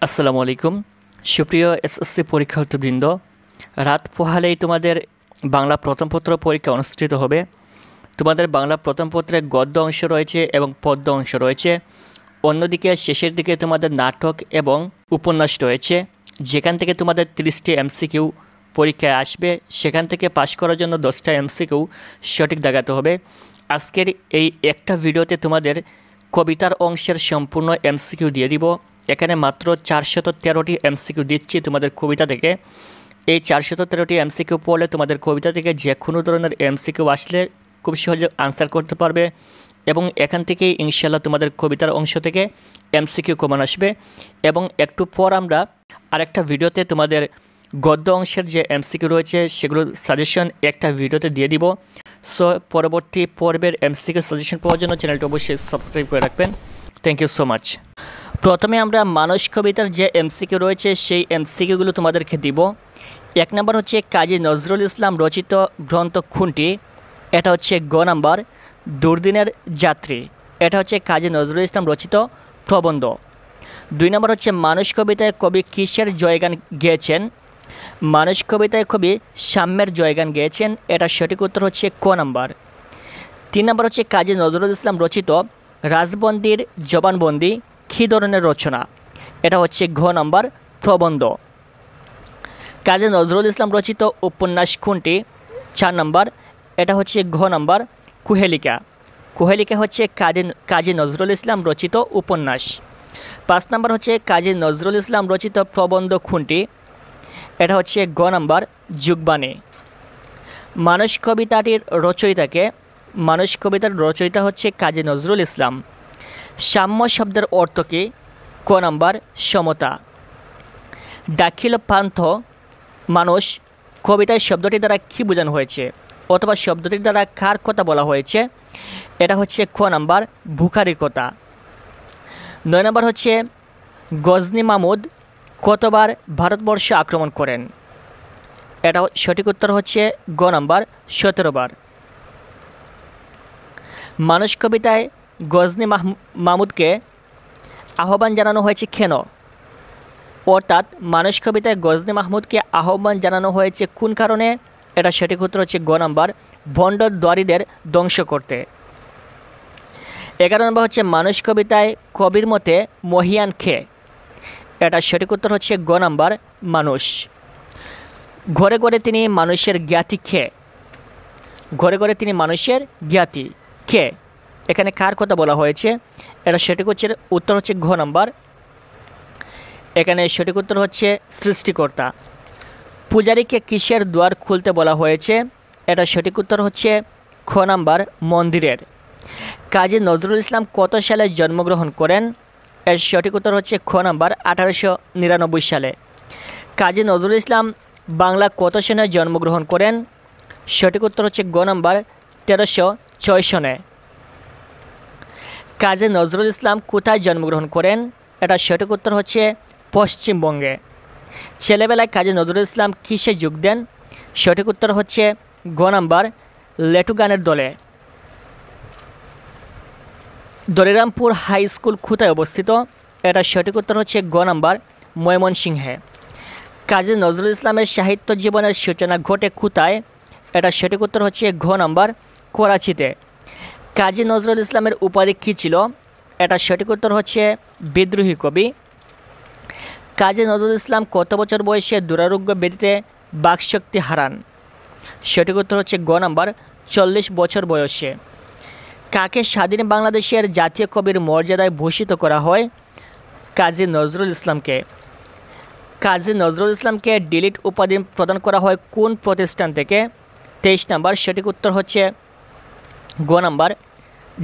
আসসালামু আলাইকুম সুপ্রিয় এসএসসি পরীক্ষার্থীবৃন্দ, রাত পোহালেই তোমাদের বাংলা প্রথম পত্র পরীক্ষা অনুষ্ঠিত হবে। তোমাদের বাংলা প্রথম পত্রে গদ্য অংশ রয়েছে এবং পদ্য অংশ রয়েছে। অন্যদিকে শেষের দিকে তোমাদের নাটক এবং উপন্যাস রয়েছে, যেখান থেকে তোমাদের 30টি এমসিকিউ পরীক্ষায় আসবে। সেখান থেকে পাশ করার জন্য 10টা এমসিকিউ সঠিক দেখাতে হবে। আজকের এই একটা ভিডিওতে তোমাদের কবিতার অংশের সম্পূর্ণ এমসিকিউ দিয়ে দিব। এখানে মাত্র 413টি এমসিকিউ দিচ্ছি তোমাদের কবিতা থেকে। এই 413টি এমসিকিউ পড়লে তোমাদের কবিতা থেকে যে কোনো ধরনের এমসিকিউ আসলে খুব সহজে আনসার করতে পারবে এবং এখান থেকেই ইনশাল্লাহ তোমাদের কবিতার অংশ থেকে এমসিকিউ কমন আসবে। এবং একটু পর আমরা আরেকটা ভিডিওতে তোমাদের গদ্য অংশের যে এমসিকিউ রয়েছে সেগুলো সাজেশন একটা ভিডিওতে দিয়ে দিব। সো পরবর্তী পর্বের এমসিকিউ সাজেশন পাওয়ার জন্য চ্যানেলটি অবশ্যই সাবস্ক্রাইব করে রাখবেন। Thank you so much. প্রথমে আমরা মানস কবিতার যে এমসিকিউ রয়েছে সেই এমসিকিউগুলো তোমাদেরকে দিব। 1 নম্বর হচ্ছে কাজী নজরুল ইসলাম রচিত গ্রন্থ কোনটি? এটা হচ্ছে গ নাম্বার দুর্দিনের যাত্রী। এটা হচ্ছে কাজী নজরুল ইসলাম রচিত প্রবন্ধ। 2 নম্বর হচ্ছে মানস কবিতায় কবি কিসের জয়গান গেয়েছেন? মানস কবিতায় কবি সাম্যের জয়গান গেয়েছেন। এটা সঠিক উত্তর হচ্ছে ক নাম্বার। 3 নম্বর হচ্ছে কাজী নজরুল ইসলাম রচিত রাজবন্দির জবানবন্দি কী ধরনের রচনা? এটা হচ্ছে ঘ নাম্বার প্রবন্ধ। কাজী নজরুল ইসলাম রচিত উপন্যাস কোনটি? 4 নম্বর, এটা হচ্ছে ঘ নাম্বার কুহেলিকা। কুহেলিকা হচ্ছে কাজী নজরুল ইসলাম রচিত উপন্যাস। 5 নম্বর হচ্ছে কাজী নজরুল ইসলাম রচিত প্রবন্ধ কোনটি? এটা হচ্ছে গ নাম্বার যুগবাণী। মানস কবিতাটির রচয়িতাকে? মানস কবিতার রচয়িতা হচ্ছে কাজী নজরুল ইসলাম। সাম্য শব্দের অর্থ কী? ক নাম্বার সমতা। দাখিল পান্থ মানুষ কবিতায় শব্দটি দ্বারা কী বোঝানো হয়েছে অথবা শব্দটির দ্বারা কার কথা বলা হয়েছে? এটা হচ্ছে খ নাম্বার বুখারীর কথা। 9 নম্বর হচ্ছে গজনী মাহমুদ কতবার ভারতবর্ষ আক্রমণ করেন? এটা সঠিক উত্তর হচ্ছে গ নাম্বার 17 বার। মানস কবিতায় গজনী মাহমুদকে আহ্বান জানানো হয়েছে কেন? অর্থাৎ মানস কবিতায় গজনী মাহমুদকে আহ্বান জানানো হয়েছে কোন কারণে? এটা সঠিক উত্তর হচ্ছে গ নাম্বার ভণ্ড দ্বারীদের ধ্বংস করতে। 11 নম্বর হচ্ছে মানস কবিতায় কবির মতে মহিয়ান খে? এটা সঠিক উত্তর হচ্ছে গ নাম্বার মানুষ। ঘরে ঘরে তিনি মানুষের জ্ঞাতি খে? ঘরে ঘরে তিনি মানুষের জ্ঞাতি খে, এখানে কার কথা বলা হয়েছে? এটা সঠিক উত্তর হচ্ছে ঘ নাম্বার। এখানে সঠিক উত্তর হচ্ছে সৃষ্টিকর্তা। পূজারীকে কিসের দুয়ার খুলতে বলা হয়েছে? এটা সঠিক উত্তর হচ্ছে খ নাম্বার মন্দিরের। কাজী নজরুল ইসলাম কত সালে জন্মগ্রহণ করেন? এর সঠিক উত্তর হচ্ছে খ নাম্বার 1899 সালে। কাজী নজরুল ইসলাম বাংলা কত সনে জন্মগ্রহণ করেন? সঠিক উত্তর হচ্ছে গ নাম্বার 1306 সনে। কাজী নজরুল ইসলাম কোথায় জন্মগ্রহণ করেন? এটা সঠিক উত্তর হচ্ছে পশ্চিমবঙ্গে। ছেলেবেলায় কাজী নজরুল ইসলাম কিসে যোগ দেন? সঠিক উত্তর হচ্ছে গ নাম্বার লেটু গানের দলে। দলিরামপুর হাই স্কুল কোথায় অবস্থিত? এটা সঠিক উত্তর হচ্ছে গ নাম্বার ময়মনসিংহে। কাজী নজরুল ইসলামের সাহিত্য জীবনের সূচনা ঘটে কোথায়? এটা সঠিক উত্তর হচ্ছে ঘ নাম্বার করাচিতে। কাজী নজরুল ইসলামের উপাধি কী ছিল? এটা সঠিক উত্তর হচ্ছে বিদ্রোহী কবি। কাজী নজরুল ইসলাম কত বছর বয়সে দুরারোগ্য ব্যাধিতে বাকশক্তি হারান? সঠিক উত্তর হচ্ছে গ নাম্বার 40 বছর বয়সে। কাকে স্বাধীন বাংলাদেশের জাতীয় কবির মর্যাদায় ভূষিত করা হয়? কাজী নজরুল ইসলামকে। কাজী নজরুল ইসলামকে ডিলিট উপাধি প্রদান করা হয় কোন প্রতিষ্ঠান থেকে? 23 নম্বর, সঠিক উত্তর হচ্ছে গ নাম্বার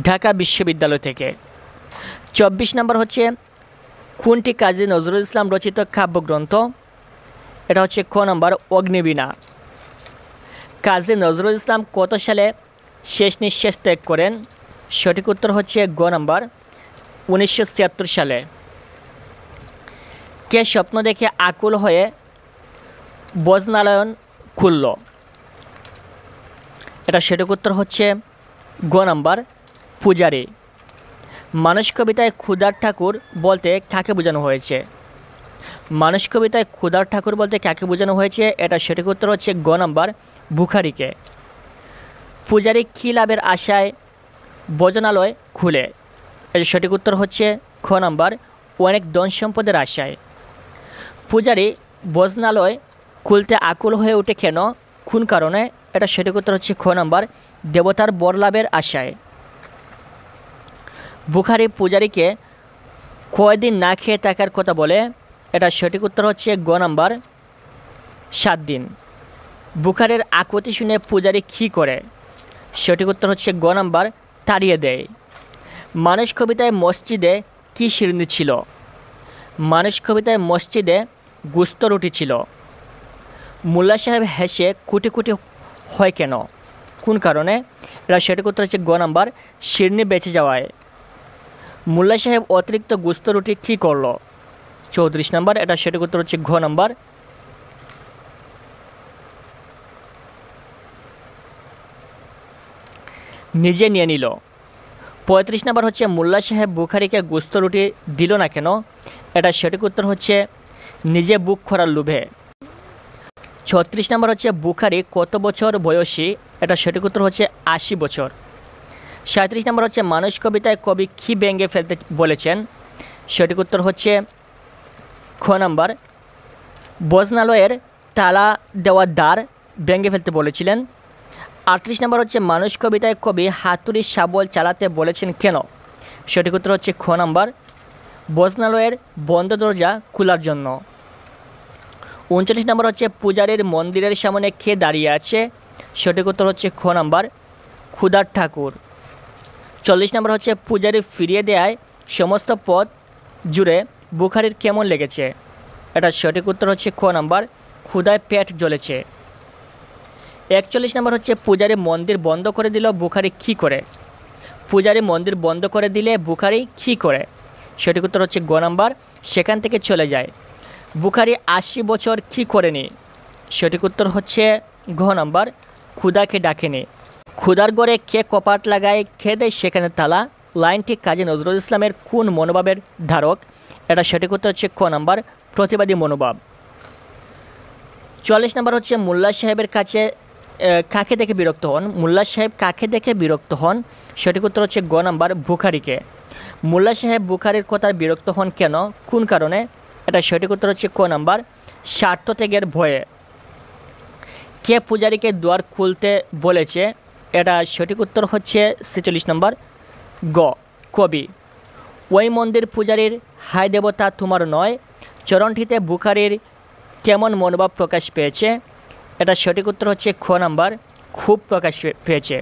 ঢাকা বিশ্ববিদ্যালয় থেকে। 24 নম্বর হচ্ছে কোনটি কাজী নজরুল ইসলাম রচিত কাব্যগ্রন্থ? এটা হচ্ছে খ নাম্বার অগ্নিবীণা। কাজী নজরুল ইসলাম কত সালে শেষ নিঃশ্বাস ত্যাগ করেন? সঠিক উত্তর হচ্ছে গ নাম্বার 1976 সালে। কে স্বপ্ন দেখে আকুল হয়ে ভোজনালয় খুলল? এটা সঠিক উত্তর হচ্ছে গ নাম্বার পূজারী। মানস কবিতায় ক্ষুধার ঠাকুর বলতে কাকে বোঝানো হয়েছে? মানুষ কবিতায় ক্ষুধার ঠাকুর বলতে কাকে বোঝানো হয়েছে? এটা সঠিক উত্তর হচ্ছে গ নাম্বার, বুখারীকে। পূজারী কী লাভের আশায় ভোজনালয় খুলে? এর সঠিক উত্তর হচ্ছে খ নাম্বার, অনেক ধন সম্পদের আশায়। পূজারী ভোজনালয় খুলতে আকুল হয়ে ওঠে কেন, কোন কারণে? এটা সঠিক উত্তর হচ্ছে খ নাম্বার, দেবতার বর লাভের আশায়। বুখারী পূজারীকে কয়দিন না খেয়ে থাকার কথা বলে? এটা সঠিক উত্তর হচ্ছে গ নাম্বার, 7 দিন। বুখারীর আকুতি শুনে পূজারী কী করে? সঠিক উত্তর হচ্ছে গ নাম্বার, তাড়িয়ে দেয়। মানুষ কবিতায় মসজিদে কী শিরনি ছিল? মানুষ কবিতায় মসজিদে গুস্ত রুটি ছিল। মোল্লা সাহেব হেসে কুটি কুটি হয় কেন, কোন কারণে? এটা সঠিক উত্তর হচ্ছে গ নাম্বার, শিরনি বেঁচে যাওয়ায়। মোল্লা সাহেব অতিরিক্ত গুস্ত রুটি কী করলো? 34 নম্বর, এটা সঠিক উত্তর হচ্ছে ঘ নাম্বার। নিজে নিয়ে নিল। 35 নম্বর হচ্ছে মোল্লা সাহেব বুখারীকে গোস্ত রুটি দিল না কেন? এটা সঠিক উত্তর হচ্ছে নিজে বুক খরার লোভে। 36 নম্বর হচ্ছে বুখারী কত বছর বয়সী? এটা সঠিক উত্তর হচ্ছে 80 বছর। 37 নম্বর হচ্ছে মানুষ কবিতায় কবি কী ভেঙে ফেলতে বলেছেন? সঠিক উত্তর হচ্ছে খ নাম্বার, ভোজনালয়ের তালা দেওয়ার দ্বার ভেঙে ফেলতে বলেছিলেন। 38 নম্বর হচ্ছে মানুষ কবিতায় কবি হাতুড়ি শাবল চালাতে বলেছেন কেন? সঠিক উত্তর হচ্ছে খ নাম্বার, ভোজনালয়ের বন্ধ দরজা খোলার জন্য। 39 নম্বর হচ্ছে পূজারীর মন্দিরের সামনে কে দাঁড়িয়ে আছে? সঠিক উত্তর হচ্ছে খ নাম্বার, ক্ষুধার ঠাকুর। 40 নম্বর হচ্ছে পূজারী ফিরিয়ে দেয়ায় সমস্ত পথ জুড়ে বুখারীর কেমন লেগেছে? এটা সঠিক উত্তর হচ্ছে খ নাম্বার, ক্ষুধায় পেট জ্বলেছে। 41 নম্বর হচ্ছে পূজারী মন্দির বন্ধ করে দিল বুখারী কী করে? পূজারী মন্দির বন্ধ করে দিলে বুখারী কী করে? সঠিক উত্তর হচ্ছে গ নাম্বার, সেখান থেকে চলে যায়। বুখারী 80 বছর কী করেনি? সঠিক উত্তর হচ্ছে ঘ নাম্বার, ক্ষুধাকে ডাকেনি। ক্ষুধার গড়ে কে কপাট লাগায় কে দেয় সেখানে তালা? লাইনটি কাজী নজরুল ইসলামের কোন মনোভাবের ধারক? এটা সঠিক উত্তর হচ্ছে ক নাম্বার, প্রতিবাদী মনোভাব। 44 নম্বর হচ্ছে মোল্লা সাহেবের কাছে কাকে দেখে বিরক্ত হন? মোল্লা সাহেব কাকে দেখে বিরক্ত হন? সঠিক উত্তর হচ্ছে গ নাম্বার, বুখারীকে। মোল্লা সাহেব বুখারীর কথায় বিরক্ত হন কেন, কোন কারণে? এটা সঠিক উত্তর হচ্ছে ক নাম্বার, স্বার্থ ত্যাগের ভয়ে। কে পূজারীকে দুয়ার খুলতে বলেছে? এটা সঠিক উত্তর হচ্ছে 46 নম্বর, গ কবি। ওই মন্দির পূজারীর হায় দেবতা তোমার নয় চরণটিতে বুখারীর কেমন মনোভাব প্রকাশ পেয়েছে? এটা সঠিক উত্তর হচ্ছে খ নাম্বার, খুব প্রকাশ পেয়েছে।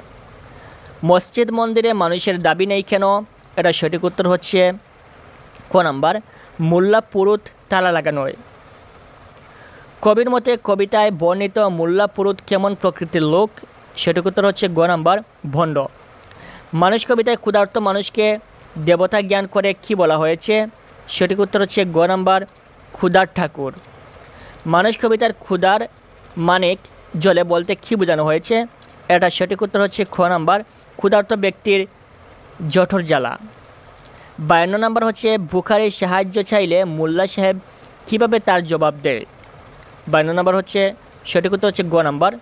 মসজিদ মন্দিরে মানুষের দাবি নেই কেন? এটা সঠিক উত্তর হচ্ছে ক নাম্বার, মোল্লা পুরুত তালা লাগানোয়। কবির মতে কবিতায় বর্ণিত মোল্লা পুরুত কেমন প্রকৃতির লোক? সঠিক উত্তর হচ্ছে গ নাম্বার, ভণ্ড। মানুষ কবিতায় ক্ষুধার্ত মানুষকে দেবতা জ্ঞান করে কি বলা হয়েছে? সঠিক উত্তর হচ্ছে গ নাম্বার, ক্ষুধার ঠাকুর। মানুষ কবিতার ক্ষুধার মানিক জলে বলতে কি বোঝানো হয়েছে? এটা সঠিক উত্তর হচ্ছে খ নাম্বার, ক্ষুধার্ত ব্যক্তির জঠর জ্বালা। 52 নম্বর হচ্ছে বুখারীর সাহায্য চাইলে মোল্লা সাহেব কীভাবে তার জবাব দেয়? 52 নম্বর হচ্ছে সঠিক উত্তর হচ্ছে গ নাম্বার,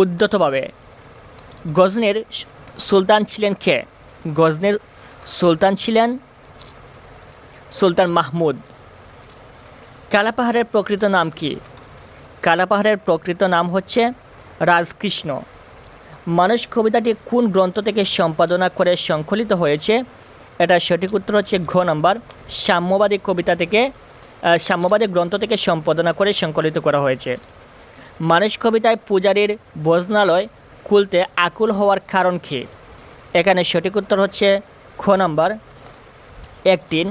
উদ্ধতভাবে। গজনির সুলতান ছিলেন কে? গজনির সুলতান ছিলেন সুলতান মাহমুদ। কালাপাহাড়ের প্রকৃত নাম কি? কালাপাহাড়ের প্রকৃত নাম হচ্ছে রাজকৃষ্ণ। মানুষ কবিতাটি কোন গ্রন্থ থেকে সম্পাদনা করে সংকলিত হয়েছে? এটা সঠিক উত্তর হচ্ছে ঘ নাম্বার, সাম্যবাদী কবিতা থেকে সাম্যবাদী গ্রন্থ থেকে সম্পাদনা করে সংকলিত করা হয়েছে। মানুষ কবিতায় পূজারীর ভোজনালয় খুলতে আকুল হওয়ার কারণ কী? এখানে সঠিক উত্তর হচ্ছে খ নাম্বার, 1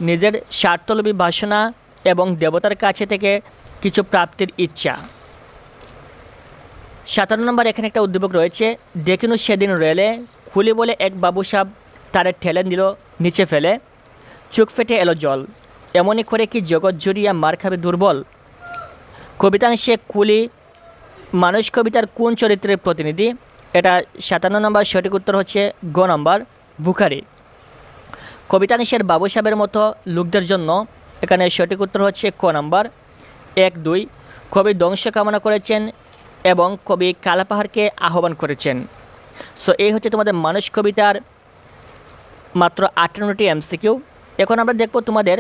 নিজের স্বার্থলোভী বাসনা এবং দেবতার কাছে থেকে কিছু প্রাপ্তির ইচ্ছা। 57 নম্বর এখানে একটা উদ্দীপক রয়েছে, দেখিনু সেদিন রেলে খুলি বলে এক বাবু সাহেব তারে ঠেলে দিল নিচে ফেলে, চোখ ফেটে এলো জল, এমনই করে কি জগৎ জুড়িয়া মার খাবে দুর্বল। কবিতাংশে কুলি মানুষ কবিতার কোন চরিত্রের প্রতিনিধি? এটা 57 নম্বর, সঠিক উত্তর হচ্ছে গ নম্বর বুখারী। কবিতা নিষের বাবু সাহেবের মতো লোকদের জন্য, এখানে সঠিক উত্তর হচ্ছে ক নম্বর 1, 2। কবি ধ্বংস কামনা করেছেন এবং কবি কালাপাহাড়কে আহ্বান করেছেন। সো এই হচ্ছে তোমাদের মানুষ কবিতার মাত্র 58টি এমসিকিউ। এখন আমরা দেখব তোমাদের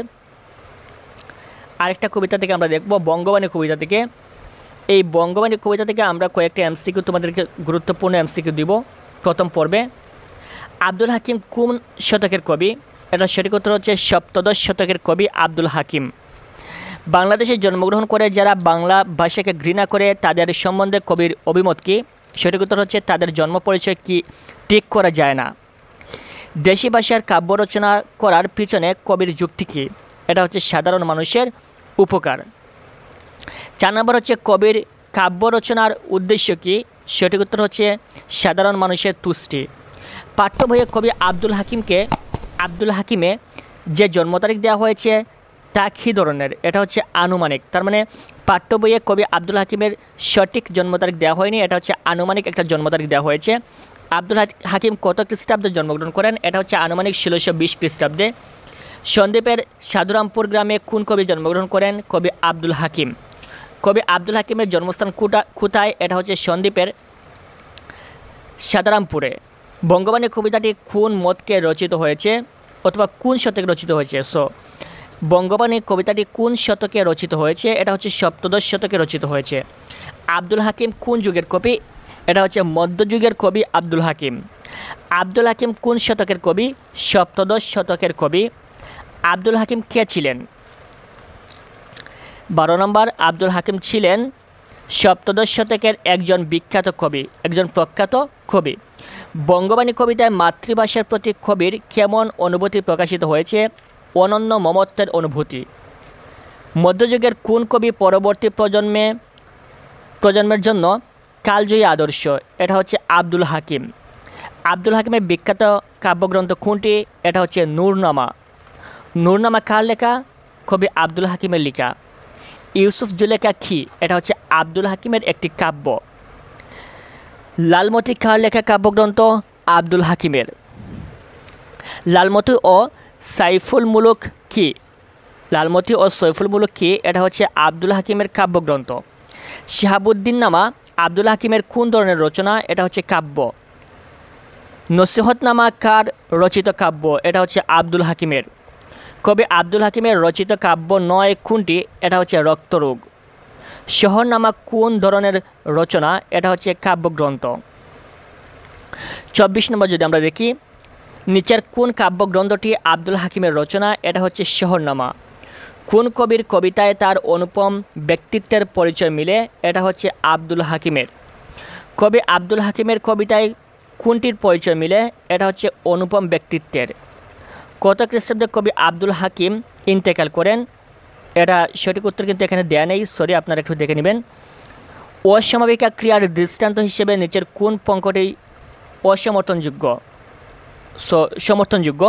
আরেকটা কবিতা থেকে, আমরা দেখব বঙ্গবাণী কবিতা থেকে। এই বঙ্গবাণী কবিতা থেকে আমরা কয়েকটা এমসিকিউ তোমাদেরকে গুরুত্বপূর্ণ এমসিকিউ দিব প্রথম পর্বে। আব্দুল হাকিম কোন শতকের কবি? এটা সঠিক উত্তর হচ্ছে সপ্তদশ শতকের কবি আব্দুল হাকিম। বাংলাদেশে জন্মগ্রহণ করে যারা বাংলা ভাষাকে ঘৃণা করে তাদের সম্বন্ধে কবির অভিমত কী? সঠিক উত্তর হচ্ছে তাদের জন্ম পরিচয় কি ঠিক করা যায় না। দেশি ভাষার কাব্য রচনা করার পিছনে কবির যুক্তি কী? এটা হচ্ছে সাধারণ মানুষের উপকার। 4 নম্বর হচ্ছে কবির কাব্য রচনার উদ্দেশ্য কী? সঠিক উত্তর হচ্ছে সাধারণ মানুষের তুষ্টি। পাঠ্য বইয়ে কবি আব্দুল হাকিমে যে জন্ম তারিখ দেওয়া হয়েছে তা কী ধরনের? এটা হচ্ছে আনুমানিক। তার মানে পাঠ্য বইয়ে কবি আব্দুল হাকিমের সঠিক জন্ম তারিখ দেওয়া হয়নি, এটা হচ্ছে আনুমানিক একটা জন্ম তারিখ দেওয়া হয়েছে। আব্দুল হাকিম কত খ্রিস্টাব্দে জন্মগ্রহণ করেন? এটা হচ্ছে আনুমানিক 1620 খ্রিস্টাব্দে। সন্দ্বীপের সাধুরামপুর গ্রামে কোন কবি জন্মগ্রহণ করেন? কবি আব্দুল হাকিম। কবি আব্দুল হাকিমের জন্মস্থান কোথায়? এটা হচ্ছে সন্দ্বীপের সাধুরামপুরে। বঙ্গবাণী কবিতাটি কোন মতকে রচিত হয়েছে অথবা কোন শতকে রচিত হয়েছে? সো বঙ্গবাণী কবিতাটি কোন শতকে রচিত হয়েছে? এটা হচ্ছে সপ্তদশ শতকে রচিত হয়েছে। আব্দুল হাকিম কোন যুগের কবি? এটা হচ্ছে মধ্যযুগের কবি আব্দুল হাকিম। আব্দুল হাকিম কোন শতকের কবি? সপ্তদশ শতকের কবি। আব্দুল হাকিম কে ছিলেন? 12 নম্বর, আব্দুল হাকিম ছিলেন সপ্তদশ শতকের একজন বিখ্যাত কবি, একজন প্রখ্যাত কবি। বঙ্গবাণী কবিতায় মাতৃভাষার প্রতি কবির কেমন অনুভূতি প্রকাশিত হয়েছে? অনন্য মমত্বের অনুভূতি। মধ্যযুগের কোন কবি পরবর্তী প্রজন্মের জন্য কালজয়ী আদর্শ? এটা হচ্ছে আব্দুল হাকিম। আব্দুল হাকিমের বিখ্যাত কাব্যগ্রন্থ কোনটি? এটা হচ্ছে নূরনামা। নূরনামা কার লেখা? কবি আব্দুল হাকিমের লেখা। ইউসুফ জুলেখা কি? এটা হচ্ছে আব্দুল হাকিমের একটি কাব্য। লালমতি কার লেখা কাব্যগ্রন্থ? আব্দুল হাকিমের। লালমতি ও সাইফুল মুলুক কি? লালমতি ও সৈফুল মুলুক কি? এটা হচ্ছে আব্দুল হাকিমের কাব্যগ্রন্থ। শিহাবুদ্দিন নামা আব্দুল হাকিমের কোন ধরনের রচনা? এটা হচ্ছে কাব্য। নসিহতনামা কার রচিত কাব্য? এটা হচ্ছে আব্দুল হাকিমের। কবি আব্দুল হাকিমের রচিত কাব্য নয় কোনটি? এটা হচ্ছে রক্তরোগ। শহরনামা কোন ধরনের রচনা? এটা হচ্ছে কাব্যগ্রন্থ। 24 নম্বর যদি আমরা দেখি, নিচের কোন কাব্যগ্রন্থটি আব্দুল হাকিমের রচনা? এটা হচ্ছে শহরনামা। কোন কবির কবিতায় তার অনুপম ব্যক্তিত্বের পরিচয় মিলে? এটা হচ্ছে আব্দুল হাকিমের। কবি আব্দুল হাকিমের কবিতায় কোনটির পরিচয় মিলে? এটা হচ্ছে অনুপম ব্যক্তিত্বের। কত খ্রিস্টাব্দে কবি আব্দুল হাকিম ইন্তেকাল করেন? এটা সঠিক উত্তর কিন্তু এখানে দেয়া নেই, সরি, আপনারা একটু দেখে নেবেন। অসমাপিকা ক্রিয়ার দৃষ্টান্ত হিসেবে নিচের কোন পঙ্কটি অসমর্থনযোগ্য? সমর্থনযোগ্য।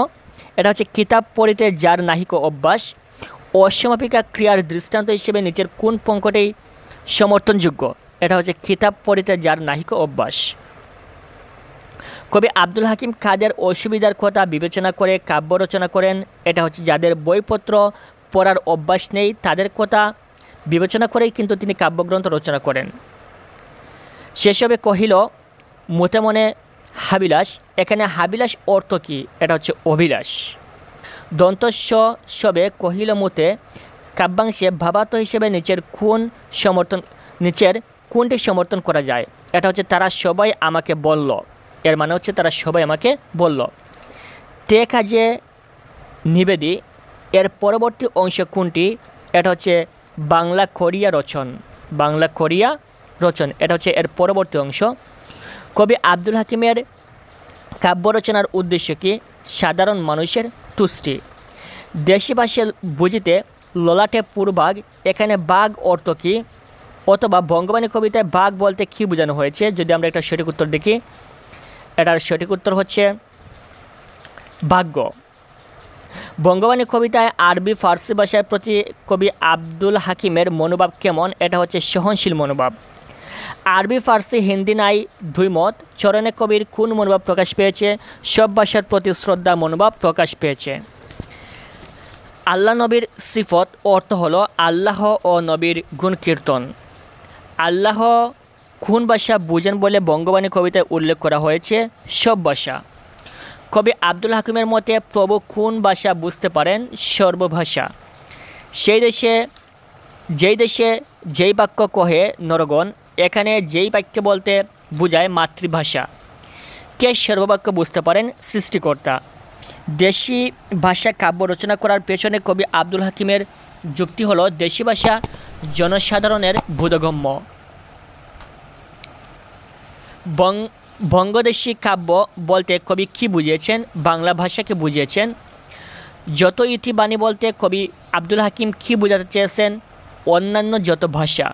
এটা হচ্ছে কিতাব পড়িতে যার নাহিক অভ্যাস। অসমাপিকা ক্রিয়ার দৃষ্টান্ত হিসেবে নিচের কোন পঙ্কটি সমর্থনযোগ্য? এটা হচ্ছে কিতাব পড়িতে যার নাহিক অভ্যাস। কবি আব্দুল হাকিম কাদের অসুবিধার কথা বিবেচনা করে কাব্য রচনা করেন? এটা হচ্ছে যাদের বইপত্র পড়ার অভ্যাস নেই তাদের কথা বিবেচনা করেই কিন্তু তিনি কাব্যগ্রন্থ রচনা করেন। সেসবে কহিল মতে মনে হাবিলাস। এখানে হাবিলাস অর্থ কী? এটা হচ্ছে অভিলাষ। দন্তস্ব সবে কহিল মতে কাব্যাংশে ভাবার্থ হিসেবে নিচের কোনটি সমর্থন করা যায়? এটা হচ্ছে তারা সবাই আমাকে বলল। এর মানে হচ্ছে তারা সবাই আমাকে বলল। তে কাজে নিবেদি এর পরবর্তী অংশ কোনটি? এটা হচ্ছে বাংলা করিয়া রচন। বাংলা করিয়া রচন, এটা হচ্ছে এর পরবর্তী অংশ। কবি আব্দুল হাকিমের কাব্য রচনার উদ্দেশ্য কি? সাধারণ মানুষের তুষ্টি। দেশি ভাষায় বুঝিতে ললাটে পূর্বাগ, এখানে বাঘ অর্থ কী? অথবা বঙ্গবাণী কবিতায় বাঘ বলতে কী বোঝানো হয়েছে? যদি আমরা একটা সঠিক উত্তর দেখি, এটার সঠিক উত্তর হচ্ছে ভাগ্য। বঙ্গবাণী কবিতায় আরবি ফার্সি ভাষার প্রতি কবি আব্দুল হাকিমের মনোভাব কেমন? এটা হচ্ছে সহনশীল মনোভাব। আরবি, ফার্সি, হিন্দি নাই দুই মত। চরণে কবির কোন মনোভাব প্রকাশ পেয়েছে? সব ভাষার প্রতি শ্রদ্ধা মনোভাব প্রকাশ পেয়েছে। আল্লাহ নবীর সিফত অর্থ হলো আল্লাহ ও নবীর গুণ কীর্তন। আল্লাহ কোন ভাষা বুঝেন বলে বঙ্গবাণী কবিতায় উল্লেখ করা হয়েছে? সব ভাষা। কবি আব্দুল হাকিমের মতে প্রভু কোন ভাষা বুঝতে পারেন? সর্বভাষা। যেই দেশে যেই বাক্য কহে নরগণ, এখানে যেই বাক্য বলতে বোঝায় মাতৃভাষা। কে সর্ববাক্য বুঝতে পারেন? সৃষ্টিকর্তা। দেশি ভাষা কাব্য রচনা করার পেছনে কবি আব্দুল হাকিমের যুক্তি হলো দেশি ভাষা জনসাধারণের বোধগম্য। বঙ্গদেশী কাব্য বলতে কবি কী বুঝিয়েছেন? বাংলা ভাষাকে বুঝিয়েছেন। যত ইতি বাণী বলতে কবি আব্দুল হাকিম কী বোঝাতে চেয়েছেন? অন্যান্য যত ভাষা।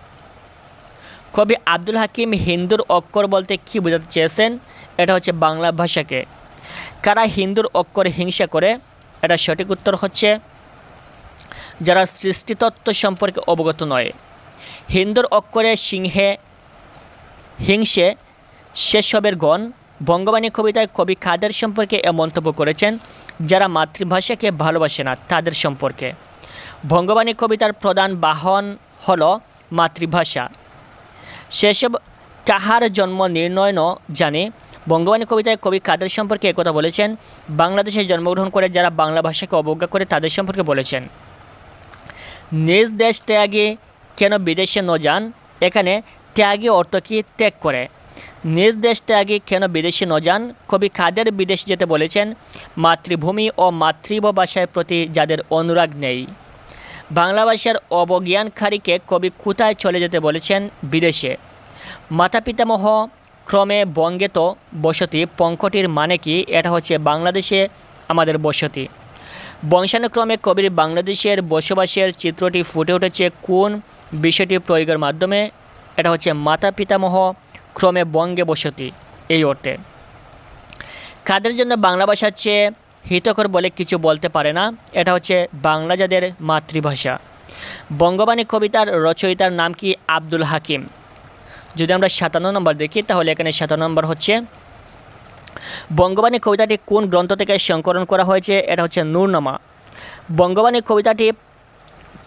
কবি আব্দুল হাকিম হিন্দুর অক্ষর বলতে কী বোঝাতে চেয়েছেন? এটা হচ্ছে বাংলা ভাষাকে। কারা হিন্দুর অক্ষর হিংসা করে? এটা সঠিক উত্তর হচ্ছে যারা সৃষ্টিতত্ত্ব সম্পর্কে অবগত নয়। হিন্দুর অক্ষরে হিংসে সেসবের গণ। বঙ্গবাণী কবিতায় কবি কাদের সম্পর্কে এ মন্তব্য করেছেন? যারা মাতৃভাষাকে ভালোবাসে না তাদের সম্পর্কে। বঙ্গবাণী কবিতার প্রধান বাহন হল মাতৃভাষা। সেসব কাহার জন্ম নির্ণয় ন জানে। বঙ্গবাণী কবিতায় কবি কাদের সম্পর্কে একথা বলেছেন? বাংলাদেশে জন্মগ্রহণ করে যারা বাংলা ভাষাকে অবজ্ঞা করে তাদের সম্পর্কে বলেছেন। নিজ দেশ ত্যাগে কেন বিদেশে ন যান? এখানে ত্যাগী অর্থ কি? ত্যাগ করে। নিজ দেশ ত্যাগে কেন বিদেশে ন যান? কবি কাদের বিদেশ যেতে বলেছেন? মাতৃভূমি ও মাতৃভ ভাষার প্রতি যাদের অনুরাগ নেই। বাংলা ভাষার অবজ্ঞানকারীকে কবি কোথায় চলে যেতে বলেছেন? বিদেশে। মাতা পিতামহ ক্রমে বঙ্গে তো বসতি, পঙ্কটির মানে কি? এটা হচ্ছে বাংলাদেশে আমাদের বসতি। বংশানুক্রমে কবির বাংলাদেশের বসবাসের চিত্রটি ফুটে উঠেছে কোন বিষয়টি প্রয়োগের মাধ্যমে? এটা হচ্ছে মাতা পিতামহ ক্রমে বঙ্গে বসতি এই অর্থে। কাদের জন্য বাংলা ভাষার চেয়ে হিতকর বলে কিছু বলতে পারে না? এটা হচ্ছে বাংলা যাদের মাতৃভাষা। বঙ্গবাণী কবিতার রচয়িতার নাম কি? আব্দুল হাকিম। যদি আমরা 57 নম্বর দেখি তাহলে এখানে 57 নম্বর হচ্ছে বঙ্গবাণী কবিতাটি কোন গ্রন্থ থেকে সংকলন করা হয়েছে? এটা হচ্ছে নূরনামা। বঙ্গবাণী কবিতাটি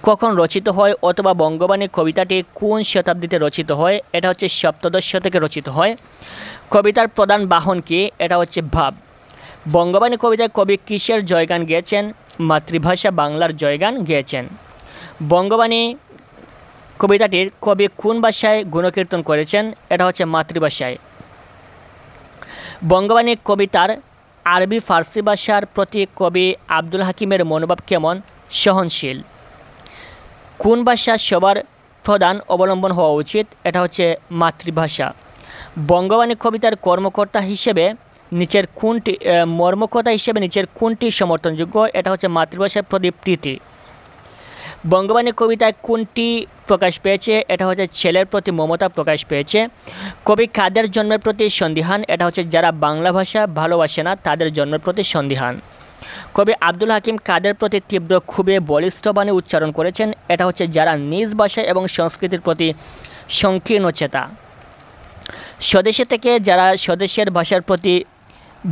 কখন রচিত হয় অথবা বঙ্গবাণী কবিতাটি কোন শতাব্দীতে রচিত হয়? এটা হচ্ছে সপ্তদশ শতকে রচিত হয়। কবিতার প্রধান বাহন কি? এটা হচ্ছে ভাব। বঙ্গবাণী কবিতায় কবি কিসের জয়গান গেয়েছেন? মাতৃভাষা বাংলার জয়গান গেয়েছেন। বঙ্গবাণী কবিতাটির কবি কোন ভাষায় গুণকীর্তন করেছেন? এটা হচ্ছে মাতৃভাষায়। বঙ্গবাণী কবিতার আরবি ফার্সি ভাষার প্রতি কবি আব্দুল হাকিমের মনোভাব কেমন? সহনশীল। কোন ভাষা সবার প্রধান অবলম্বন হওয়া উচিত? এটা হচ্ছে মাতৃভাষা। বঙ্গবাণী কবিতার মর্মকর্তা হিসেবে নিচের কোনটি সমর্থনযোগ্য? এটা হচ্ছে মাতৃভাষার প্রতি প্রীতি। বঙ্গবাণী কবিতায় কোনটি প্রকাশ পেয়েছে? এটা হচ্ছে ছেলের প্রতি মমতা প্রকাশ পেয়েছে। কবি কাদের জন্মের প্রতি সন্দিহান? এটা হচ্ছে যারা বাংলা ভাষা ভালোবাসে না তাদের জন্মের প্রতি সন্দিহান। কবি আব্দুল হাকিম কাদের প্রতি তীব্র ক্ষোভে বলিষ্ঠ বাণী উচ্চারণ করেছেন? এটা হচ্ছে যারা নিজ ভাষা এবং সংস্কৃতির প্রতি সংকীর্ণ চেতা। স্বদেশে থেকে যারা স্বদেশের ভাষার প্রতি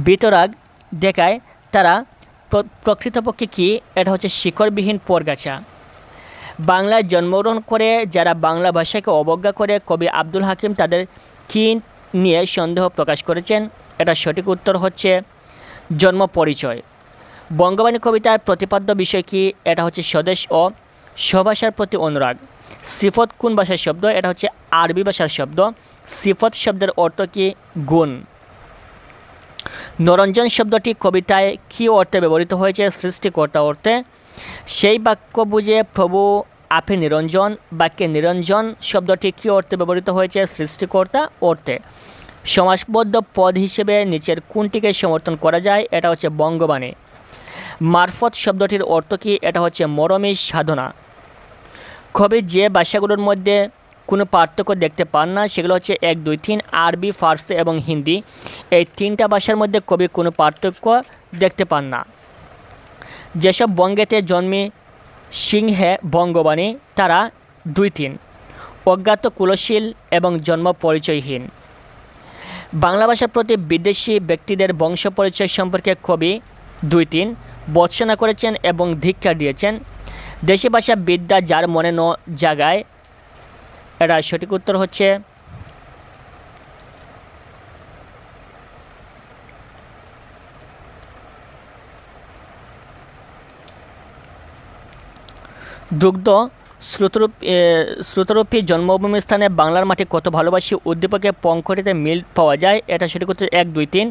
বিতরাগ দেখায় তারা প্রকৃতপক্ষে কি? এটা হচ্ছে শিকড়বিহীন পরগাছা। বাংলায় জন্মগ্রহণ করে যারা বাংলা ভাষাকে অবজ্ঞা করে কবি আব্দুল হাকিম তাদের কি নিয়ে সন্দেহ প্রকাশ করেছেন? এটা সঠিক উত্তর হচ্ছে জন্ম পরিচয়। বঙ্গবাণী কবিতার প্রতিপাদ্য বিষয় কি? এটা হচ্ছে স্বদেশ ও স্বভাষার প্রতি অনুরাগ। সিফত কোন ভাষার শব্দ? এটা হচ্ছে আরবি ভাষার শব্দ। সিফত শব্দের অর্থ কি? গুণ। নরঞ্জন শব্দটি কবিতায় কী অর্থে ব্যবহৃত হয়েছে? সৃষ্টিকর্তা অর্থে। সেই বাক্য বুঝে প্রভু আপে নিরঞ্জন, বাক্যে নিরঞ্জন শব্দটি কী অর্থে ব্যবহৃত হয়েছে? সৃষ্টিকর্তা অর্থে। সমাসবদ্ধ পদ হিসেবে নিচের কোনটিকে সমর্থন করা যায়? এটা হচ্ছে বঙ্গবাণী। মারফত শব্দটির অর্থ কি? এটা হচ্ছে মরমী সাধনা। কবি যে ভাষাগুলোর মধ্যে কোনো পার্থক্য দেখতে পান না সেগুলো হচ্ছে 1, 2, 3 আরবি, ফার্সি এবং হিন্দি। এই তিনটা ভাষার মধ্যে কবি কোনো পার্থক্য দেখতে পান না। যেসব বঙ্গেতে জন্মে সিংহে বঙ্গবাণী তারা 2, 3 অজ্ঞাত কুলশীল এবং জন্ম পরিচয়হীন। বাংলা ভাষার প্রতি বিদেশি ব্যক্তিদের বংশ পরিচয় সম্পর্কে কবি 2-3 ভর্ৎসনা করেছেন এবং ধিক্কার দিয়েছেন। দেশি ভাষা বিদ্যা যার মনে ন জাগায়, এটা সঠিক উত্তর হচ্ছে দুগ্ধ শ্রুতরূপী জন্মভূমি স্থানে বাংলার মাটি কত ভালোবাসি উদ্দীপকে পঙ্কটিতে মিল পাওয়া যায়, এটা সঠিক উত্তর 1, 2, 3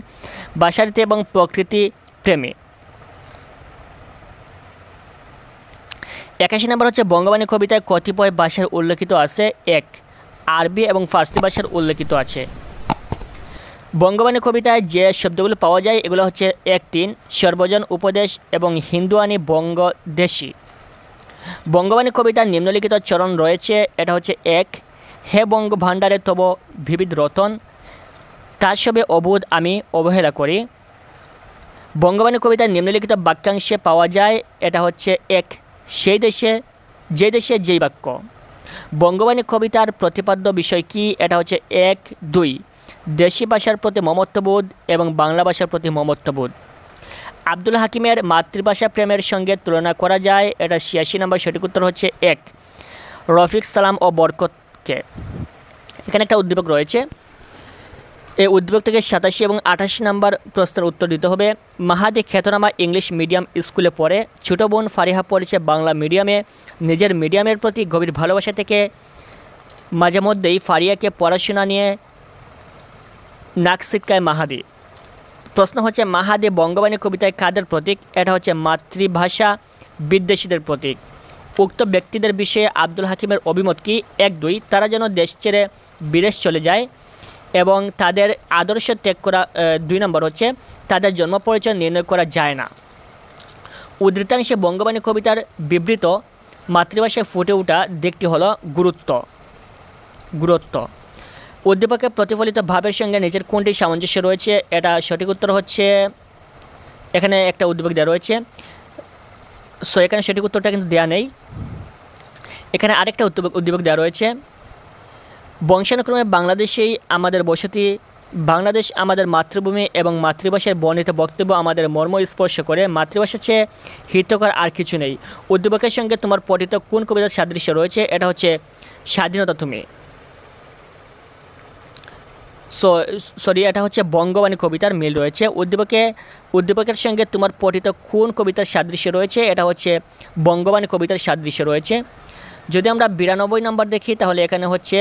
ভাষারীতি এবং প্রকৃতি প্রেমী। 81 নম্বর হচ্ছে বঙ্গবাণী কবিতায় কতিপয় ভাষার উল্লেখিত আছে? 1 আরবি এবং ফার্সি ভাষার উল্লেখিত আছে। বঙ্গবাণী কবিতায় যে শব্দগুলো পাওয়া যায় এগুলো হচ্ছে 1-3 সর্বজন উপদেশ এবং হিন্দুয়ানি বঙ্গদেশী। বঙ্গবাণী কবিতার নিম্নলিখিত চরণ রয়েছে, এটা হচ্ছে 1 হে বঙ্গ ভাণ্ডারে তব বিবিধ রতন, তার সবে অবোধ আমি অবহেলা করি। বঙ্গবাণী কবিতার নিম্নলিখিত বাক্যাংশে পাওয়া যায়, এটা হচ্ছে 1 সেই দেশে যে দেশে যেই বাক্য। বঙ্গবাণী কবিতার প্রতিপাদ্য বিষয় কি? এটা হচ্ছে 1, 2 দেশি ভাষার প্রতি মমত্ববোধ এবং বাংলা ভাষার প্রতি মমত্ববোধ। আব্দুল হাকিমের মাতৃভাষা প্রেমের সঙ্গে তুলনা করা যায়, এটা 86 নম্বর সঠিক উত্তর হচ্ছে 1 রফিক সালাম ও বরকতকে। এখানে একটা উদ্দীপক রয়েছে, এই উদ্দীপক থেকে 87 এবং 88 নম্বর প্রশ্নের উত্তর দিতে হবে। মাহাদি খ্যাতনামা ইংলিশ মিডিয়াম স্কুলে পড়ে, ছোটো বোন ফারিহা পড়েছে বাংলা মিডিয়ামে। নিজের মিডিয়ামের প্রতি গভীর ভালোবাসা থেকে মাঝে মধ্যেই ফারিয়াকে পড়াশোনা নিয়ে নাক ছিটকায় মাহাদি। প্রশ্ন হচ্ছে মাহাদি বঙ্গবাণী কবিতায় কাদের প্রতীক? এটা হচ্ছে মাতৃভাষা বিদ্বেষীদের প্রতীক। উক্ত ব্যক্তিদের বিষয়ে আব্দুল হাকিমের অভিমত কি? 1, 2 তারা যেন দেশ ছেড়ে বিদেশ চলে যায় এবং তাদের আদর্শ ত্যাগ করা। 2 নম্বর হচ্ছে তাদের জন্ম পরিচয় নির্ণয় করা যায় না। উদ্ধৃতাংশে বঙ্গবাণী কবিতার বিবৃত মাতৃভাষায় ফুটে ওঠা দিকটি হলো গুরুত্ব। উদ্দীপকের প্রতিফলিত ভাবের সঙ্গে নিজের কোনটি সামঞ্জস্য রয়েছে? এটা সঠিক উত্তর হচ্ছে, এখানে একটা উদ্দীপক দেওয়া রয়েছে, সো এখানে সঠিক উত্তরটা কিন্তু দেওয়া নেই। এখানে আরেকটা উদ্দীপক দেওয়া রয়েছে, বংশানুক্রমে বাংলাদেশেই আমাদের বসতি, বাংলাদেশ আমাদের মাতৃভূমি এবং মাতৃভাষার বর্ণিত বক্তব্য আমাদের মর্ম স্পর্শ করে, মাতৃভাষা চেয়ে হিতকর আর কিছু নেই। উদ্দীপকের সঙ্গে তোমার পঠিত কোন কবিতার সাদৃশ্য রয়েছে? এটা হচ্ছে স্বাধীনতা তুমি। এটা হচ্ছে বঙ্গবাণী কবিতার মিল রয়েছে। উদ্দীপকের সঙ্গে তোমার পঠিত কোন কবিতার সাদৃশ্য রয়েছে? এটা হচ্ছে বঙ্গবাণী কবিতার সাদৃশ্য রয়েছে। যদি আমরা 92 নম্বর দেখি তাহলে এখানে হচ্ছে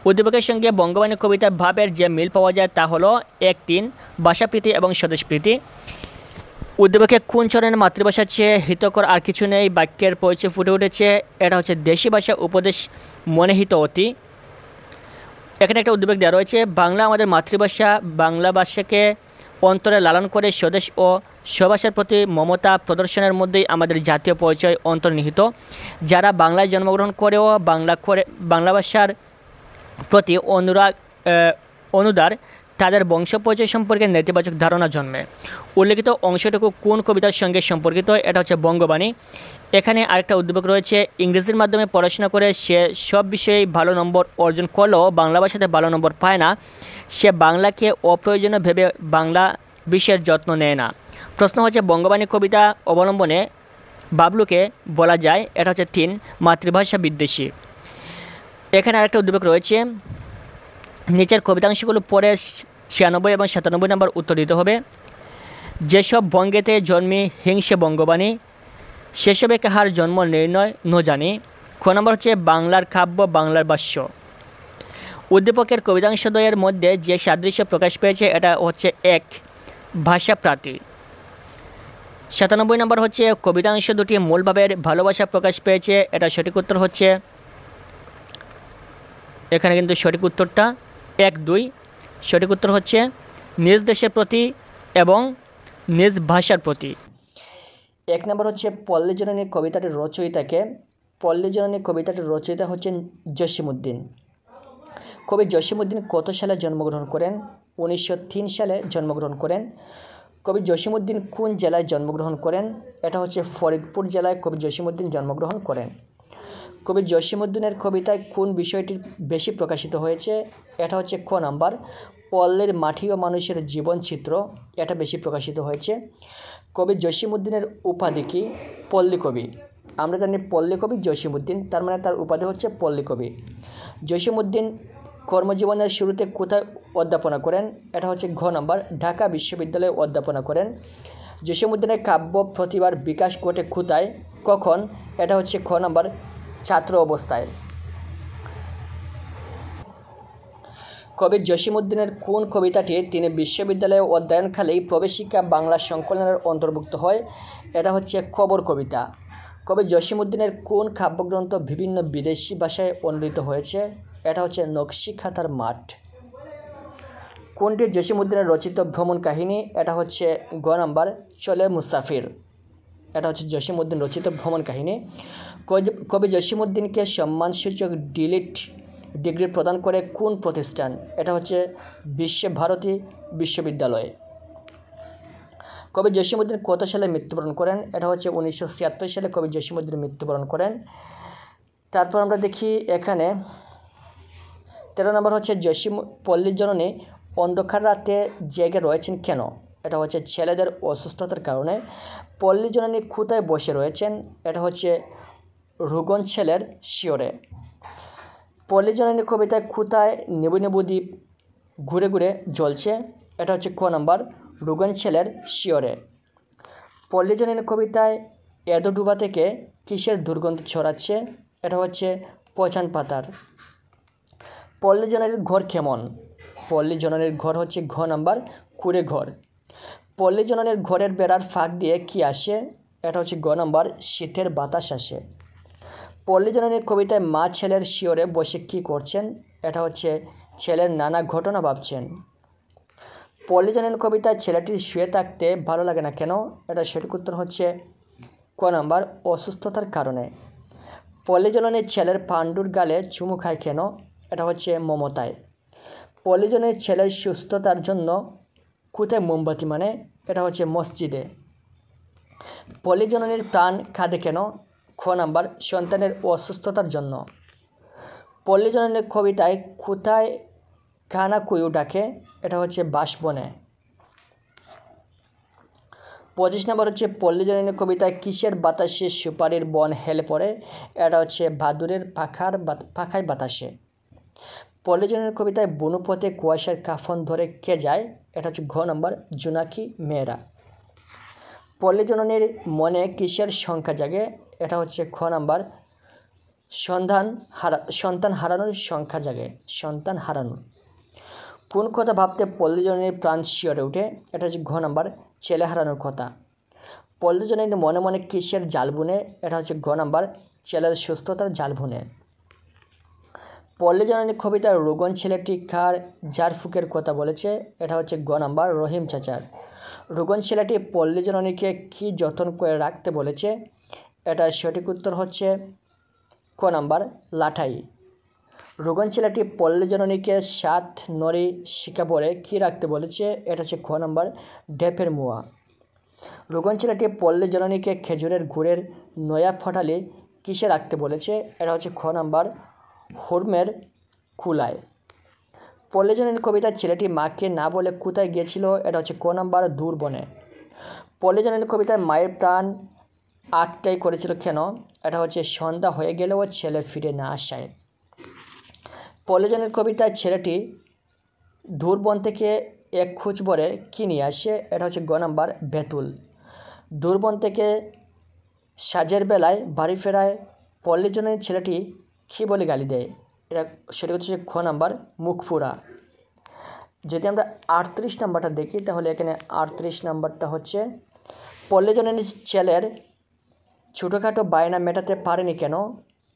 উদ্দীপকের সঙ্গে বঙ্গবাণী কবিতার ভাবের যে মিল পাওয়া যায় তা হলো 1, 3 ভাষাপ্রীতি এবং স্বদেশপ্রীতি। উদ্দীপকে কোন চরণের মাতৃভাষার চেয়ে হিতকর আর কিছু নেই বাক্যের পরিচয় ফুটে উঠেছে? এটা হচ্ছে দেশি ভাষা উপদেশ মনে হিত অতি। এখানে একটা উদ্দীপক দেওয়া রয়েছে, বাংলা আমাদের মাতৃভাষা, বাংলা ভাষাকে অন্তরে লালন করে স্বদেশ ও স্বভাষার প্রতি মমতা প্রদর্শনের মধ্যেই আমাদের জাতীয় পরিচয় অন্তর্নিহিত। যারা বাংলায় জন্মগ্রহণ করেও বাংলা ভাষার প্রতি অনুদার তাদের বংশ পরিচয় সম্পর্কে নেতিবাচক ধারণা জন্মে। উল্লেখিত অংশটুকু কোন কবিতার সঙ্গে সম্পর্কিত? এটা হচ্ছে বঙ্গবাণী। এখানে আরেকটা উদ্দীপক রয়েছে, ইংরেজির মাধ্যমে পড়াশোনা করে সে সব বিষয়েই ভালো নম্বর অর্জন করলেও বাংলা ভাষাতে ভালো নম্বর পায় না। সে বাংলাকে অপ্রয়োজনীয় ভেবে বাংলা বিষয়ের যত্ন নেয় না। প্রশ্ন হচ্ছে বঙ্গবাণী কবিতা অবলম্বনে বাবলুকে বলা যায়, এটা হচ্ছে 3 মাতৃভাষা বিদ্বেষী। এখানে আরেকটা উদ্দীপক রয়েছে, নিচের কবিতাংশগুলো পড়ে 96 এবং 97 নম্বর উত্তর দিতে হবে। যেসব বঙ্গেতে জন্মে হিংসে বঙ্গবাণী, সেসবে কাহার জন্ম নির্ণয় ন জানি। খ নম্বর হচ্ছে বাংলার কাব্য বাংলার ভাষ্য। উদ্দীপকের কবিতাংশদ্বয়ের মধ্যে যে সাদৃশ্য প্রকাশ পেয়েছে এটা হচ্ছে 1 ভাষাপ্রাতি। 97 নম্বর হচ্ছে কবিতাংশ দুটি মূলভাবের ভালোবাসা প্রকাশ পেয়েছে, এটা সঠিক উত্তর হচ্ছে, এখানে কিন্তু সঠিক উত্তরটা 1, 2 সঠিক উত্তর হচ্ছে নিজ দেশের প্রতি এবং নিজ ভাষার প্রতি। 1 নম্বর হচ্ছে পল্লীজননী কবিতাটির রচয়িতাকে? পল্লীজননী কবিতাটির রচয়িতা হচ্ছেন জসিমউদ্দিন। কবি জসিমউদ্দিন কত সালে জন্মগ্রহণ করেন? 1903 সালে জন্মগ্রহণ করেন। কবি জসিমউদ্দিন কোন জেলায় জন্মগ্রহণ করেন? এটা হচ্ছে ফরিদপুর জেলায় কবি জসিমউদ্দিন জন্মগ্রহণ করেন। ক কবি জসীমউদ্দীনের কবিতায় কোন বিষয়টি বেশি প্রকাশিত হয়েছে? এটা হচ্ছে ক নাম্বার, পল্লীর মাটি ও মানুষের জীবনচিত্র, এটা বেশি প্রকাশিত হয়েছে। কবি জসীমউদ্দীনের উপাধি কি? পল্লী কবি। আমরা জানি পল্লী কবি জসীমউদ্দীন, তার মানে তার উপাধি হচ্ছে পল্লী কবি। জসীমউদ্দীন কর্মজীবনের শুরুতে কোথায় অধ্যাপনা করেন? এটা হচ্ছে ঘ নাম্বার, ঢাকা বিশ্ববিদ্যালয়ে অধ্যাপনা করেন। জসীমউদ্দীনের কাব্য প্রতিভার বিকাশ ঘটে কোথায়, কখন? এটা হচ্ছে খ নাম্বার, ছাত্র অবস্থায়। কবি জসীমউদ্দীনের কোন কবিতাটি তিনি বিশ্ববিদ্যালয়ে অধ্যয়নকালেই প্রবেশিকা বাংলা সংকলনের অন্তর্ভুক্ত হয়? এটা হচ্ছে খবর কবিতা। কবি জসীমউদ্দীনের কোন কাব্যগ্রন্থ বিভিন্ন বিদেশি ভাষায় অনুদিত হয়েছে? এটা হচ্ছে নকশি খাতার মাঠ। কোনটি জসীমউদ্দীনের রচিত ভ্রমণ কাহিনী? এটা হচ্ছে গ নাম্বার, চলে মুসাফির। এটা হচ্ছে জসীমউদ্দীন রচিত ভ্রমণ কাহিনী। কবি জসীমউদ্দীনকে সম্মানসূচক ডিলিট ডিগ্রি প্রদান করে কোন প্রতিষ্ঠান? এটা হচ্ছে বিশ্বভারতী বিশ্ববিদ্যালয়। কবি জসীমউদ্দীন কত সালে মৃত্যুবরণ করেন? এটা হচ্ছে 1976 সালে কবি জসীমউদ্দীন মৃত্যুবরণ করেন। তারপর আমরা দেখি এখানে 13 নম্বর হচ্ছে পল্লীর জননী অন্ধকার রাতে জেগে রয়েছেন কেন? এটা হচ্ছে ছেলেদের অসুস্থতার কারণে। পল্লী জননী কোথায় বসে রয়েছেন? এটা হচ্ছে রুগন ছেলের শিয়রে। পল্লী জননী কবিতায় কোথায় নেবু নেবু দ্বীপ ঘুরে ঘুরে জ্বলছে? এটা হচ্ছে ক নাম্বার, রুগন ছেলের শিয়রে। পল্লী জননী কবিতায় এদোডুবা থেকে কিসের দুর্গন্ধ ছড়াচ্ছে? এটা হচ্ছে পচান পাতার। পল্লী জননীর ঘর কেমন? পল্লী জননীর ঘর হচ্ছে ঘ নাম্বার, কুড়ে ঘর। পল্লী জননীর ঘরের বেড়ার ফাঁক দিয়ে কি আসে? এটা হচ্ছে গ নাম্বার, শীতের বাতাস আসে। পল্লী জননীর কবিতায় মা ছেলের শিয়রে বসে কি করছেন? এটা হচ্ছে ছেলের নানা ঘটনা ভাবছেন। পল্লী জননীর কবিতায় ছেলেটির শুয়ে থাকতে ভালো লাগে না কেন? এটা সঠিক উত্তর হচ্ছে ক নাম্বার, অসুস্থতার কারণে। পল্লী জননীর ছেলের পাণ্ডুর গালে চুমু খায় কেন? এটা হচ্ছে মমতায়। পল্লী জননীর ছেলের সুস্থতার জন্য কোথায় মোমবাতি মানে? এটা হচ্ছে মসজিদে। পল্লী জননীর প্রাণ কাঁদে কেন? খ নাম্বার, সন্তানের অসুস্থতার জন্য। পল্লী জননীর কবিতায় কোথায় কানা কুয়ু ডাকে? এটা হচ্ছে বাঁশবনে। 25 নম্বর হচ্ছে পল্লী জননী কবিতায় কিসের বাতাসে সুপারির বন হেলে পড়ে? এটা হচ্ছে ভাদুরের পাখায় বাতাসে। পল্লী জননী কবিতায় বনুপথে কুয়াশার কাফন ধরে কে যায়? এটা হচ্ছে ঘ নম্বর, জোনাকি মেয়েরা। পল্লী জননীর মনে কিসের সংখ্যা জাগে? এটা হচ্ছে খ নাম্বার, সন্তান হারানোর সংখ্যা জাগে, সন্তান হারানোর। কোন কথা ভাবতে পল্লী জননীর প্রাণ শিয়রে ওঠে? এটা হচ্ছে ঘ নাম্বার, ছেলে হারানোর কথা। পল্লী জননী মনে মনে কিসের জাল বুনে? এটা হচ্ছে ঘ নাম্বার, ছেলের সুস্থতার জাল বুনে। পল্লী জননী কবিতার রোগন ছেলেটি কার যার ফুকের কথা বলেছে? এটা হচ্ছে গ নাম্বার, রহিম চাচার। রোগন ছেলেটি পল্লী জননীকে কি যত্ন করে রাখতে বলেছে? এটা সঠিক উত্তর হচ্ছে ক নাম্বার, লাঠাই। রোগন ছেলেটি পল্লী জননীকে 7 নড়ি শিকাবরে কি রাখতে বলেছে? এটা হচ্ছে খ নাম্বার, ঢেপের মুয়া। রোগন ছেলেটি পল্লী জননীকে খেজুরের গুড়ের নয়া ফটালি কিসে রাখতে বলেছে? এটা হচ্ছে খ নাম্বার, হুরমের কুলায়। পল্লী জননীর কবিতার ছেলেটি মাকে না বলে কোথায় গিয়েছিল? এটা হচ্ছে ক নাম্বার, দূর বনে। পল্লী জননীর কবিতায় মায়ের প্রাণ আটটাই করেছিল কেন? এটা হচ্ছে সন্ধ্যা হয়ে গেলেও ছেলে ফিরে না আসায়। পল্লী জননীর কবিতায় ছেলেটি দূরবন থেকে এক খুঁজ ভরে কী নিয়ে আসে? এটা হচ্ছে গ নাম্বার, বেতুল। দূরবন থেকে সাজের বেলায় বাড়ি ফেরায় পল্লী জননীর ছেলেটি কী বলে গালি দেয়? এটা সেটা হচ্ছে খ নাম্বার, মুখ পুরা। যদি আমরা 38 নাম্বারটা দেখি তাহলে এখানে 38 নাম্বারটা হচ্ছে পল্লী জননীর ছেলের ছোটোখাটো বায়না মেটাতে পারেনি কেন?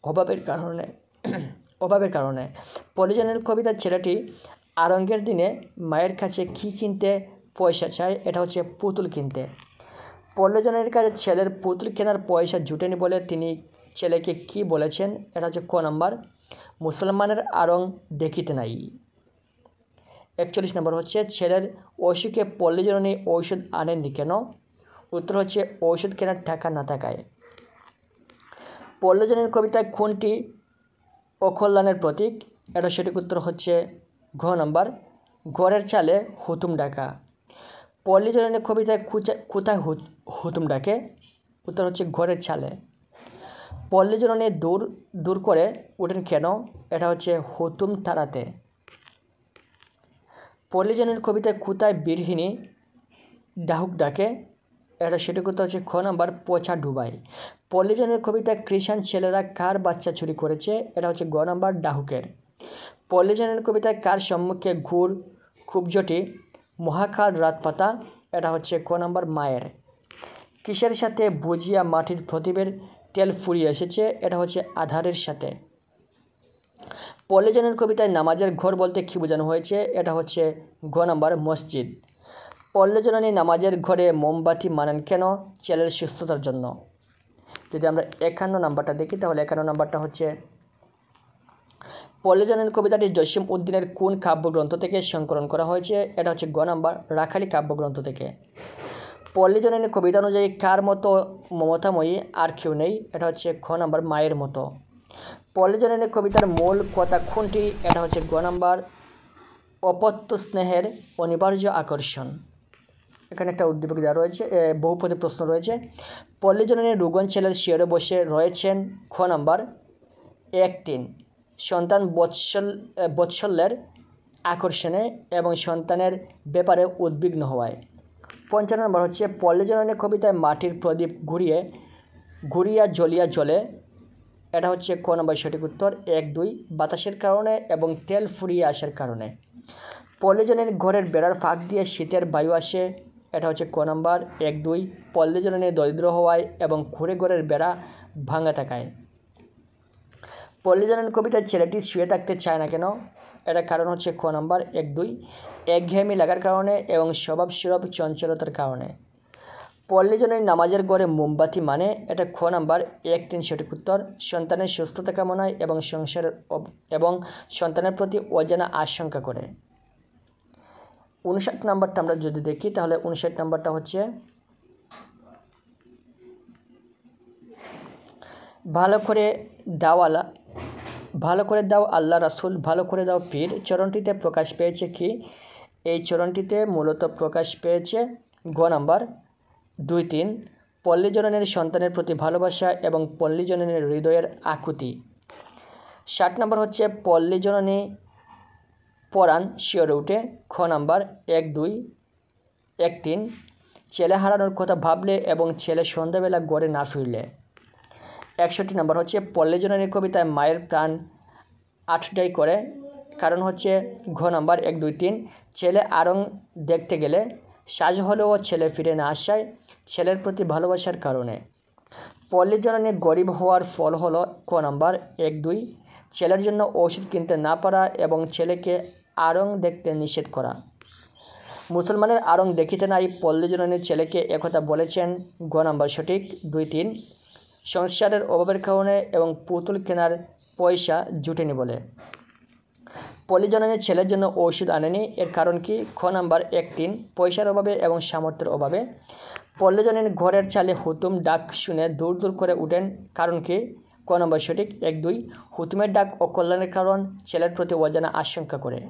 অভাবের কারণে। অভাবের কারণে। পল্লী জননীর কবিতার ছেলেটি আরঙ্গের দিনে মায়ের কাছে কী কিনতে পয়সা চায়? এটা হচ্ছে পুতুল কিনতে। পল্লী জননীর কাছে ছেলের পুতুল কেনার পয়সা জুটেনি বলে তিনি ছেলেকে কি বলেছেন? এটা হচ্ছে ক নাম্বার, মুসলমানের আরং দেখিতে নাই। 41 নম্বর হচ্ছে ছেলের অসুখে পল্লী জননী ঔষধ আনেননি কেন? উত্তর হচ্ছে ঔষধ কেনার টাকা না থাকায়। পল্লীজনের কবিতায় কোনটি অকল্যাণের প্রতীক? এটা সঠিক উত্তর হচ্ছে ঘ নাম্বার, ঘরের চালে হুতুম ডাকা। পল্লীজননের কবিতায় কোথায় হুতুম ডাকে? উত্তর হচ্ছে ঘরের চালে। পল্লীজননী দূর দূর করে ওঠেন কেন? এটা হচ্ছে হুতুম তাড়াতে। পল্লীজনের কবিতায় কোথায় বীরহিনী ডাহুক ডাকে? এটা সঠিক উত্তর হচ্ছে খ নাম্বার, পচা ডুবাই। পল্লীজনের কবিতায় কৃষাণ ছেলেরা কার বাচ্চা চুরি করেছে? এটা হচ্ছে গ নাম্বার, ডাহুকের। পল্লীজনের কবিতায় কার সম্মুখে ঘুর কুবজটি মহাকাল রাত পাতা? এটা হচ্ছে ক নাম্বার, মায়ের। কিসের সাথে বুঝিয়া মাটির প্রদীপের তেল ফুরিয়ে এসেছে? এটা হচ্ছে আধারের সাথে। পল্লীজনের কবিতায় নামাজের ঘর বলতে কী বোঝানো হয়েছে? এটা হচ্ছে ঘ নাম্বার, মসজিদ। পল্লীজননী নামাজের ঘরে মোমবাতি মানেন কেন? ছেলের সুস্থতার জন্য। যদি আমরা 51 নাম্বারটা দেখি তাহলে 51 নাম্বারটা হচ্ছে পল্লীজননী কবিতাটি জসিম উদ্দিনের কোন কাব্যগ্রন্থ থেকে সংকলন করা হয়েছে? এটা হচ্ছে গ নাম্বার, রাখালি কাব্যগ্রন্থ থেকে। পল্লীজননী কবিতা অনুযায়ী কার মতো মমতাময়ী আর কেউ নেই? এটা হচ্ছে খ নাম্বার, মায়ের মতো। পল্লীজননী কবিতার মূল কথা কোনটি? এটা হচ্ছে গ নাম্বার, অপত্য স্নেহের অনিবার্য আকর্ষণ। এখানে একটা উদ্দীপক দেওয়া রয়েছে, বহুপদী প্রশ্ন রয়েছে। পল্লীজননী রুগন ছেলের শিয়রে বসে রয়েছেন খ নাম্বার, 1-3 সন্তান বৎসল্যের আকর্ষণে এবং সন্তানের ব্যাপারে উদ্বিগ্ন হওয়ায়। 55 নম্বর হচ্ছে পল্লীজননী কবিতায় মাটির প্রদীপ ঘুরিয়া জ্বলিয়া জ্বলে। এটা হচ্ছে ক নম্বর সঠিক উত্তর, 1-2 বাতাসের কারণে এবং তেল ফুরিয়ে আসার কারণে। পল্লীজননীর ঘরের বেড়ার ফাঁক দিয়ে শীতের বায়ু আসে। এটা হচ্ছে ক নম্বর, 1-2 পল্লীজননী দরিদ্র হওয়ায় এবং ঘুরে ঘরের বেড়া ভাঙা থাকায়। পল্লীজননী কবিতায় ছেলেটি শুয়ে থাকতে চায় না কেন? এটা কারণ হচ্ছে ক নম্বর, 1-2 একঘেয়েমি লাগার কারণে এবং স্বভাবসুলভ চঞ্চলতার কারণে। পল্লীজননী নামাজের ঘরে মোমবাতি মানে? এটা খ নাম্বার, 1-3 সঠিক উত্তর সন্তানের সুস্থতা কামনায় এবং সন্তানের প্রতি অজানা আশঙ্কা করে। 59 নাম্বারটা আমরা যদি দেখি তাহলে 59 নাম্বারটা হচ্ছে ভালো করে দাও আল্লাহ রাসূল, ভালো করে দাও পীর চরণটিতে প্রকাশ পেয়েছে কি? এই চরণটিতে মূলত প্রকাশ পেয়েছে গ নাম্বার, 2-3 পল্লীজননীর সন্তানের প্রতি ভালোবাসা এবং পল্লীজননীর হৃদয়ের আকুতি। 60 নম্বর হচ্ছে পল্লীজননী পরাণ শিয়রে উঠে খ নাম্বার, 1-2-1-3 ছেলে হারানোর কথা ভাবলে এবং ছেলে সন্ধ্যাবেলা গড়ে না ফিরলে। 61 নম্বর হচ্ছে পল্লীজননী কবিতায় মায়ের প্রাণ আটডাই করে, কারণ হচ্ছে ঘ নাম্বার, 1-2-3 ছেলে আরং দেখতে গেলে সাজ হলেও ছেলে ফিরে না আসায় ছেলের প্রতি ভালোবাসার কারণে। পল্লীজননী গরিব হওয়ার ফল হলো ক নাম্বার, 1-2 ছেলের জন্য ওষুধ কিনতে না পারা এবং ছেলেকে আরং দেখতে নিষেধ করা। মুসলমানের আরং দেখিতে নাই পল্লীজননীর ছেলেকে একথা বলেছেন গ নাম্বার সঠিক, 2-3 সংসারের অভাবের কারণে এবং পুতুল কেনার পয়সা জুটেনি বলে। পল্লীজননী ছেলের জন্য ওষুধ আনেনি, এর কারণ কি? খ নাম্বার, 1-3 পয়সার অভাবে এবং সামর্থ্যের অভাবে। পল্লীজননী ঘরের চালে হুতুম ডাক শুনে দূর দূর করে উঠেন, কারণ কি? ক নম্বর সঠিক, 1-2 হুতুমের ডাক অকল্যাণের কারণ, ছেলের প্রতি অজানা আশঙ্কা করে।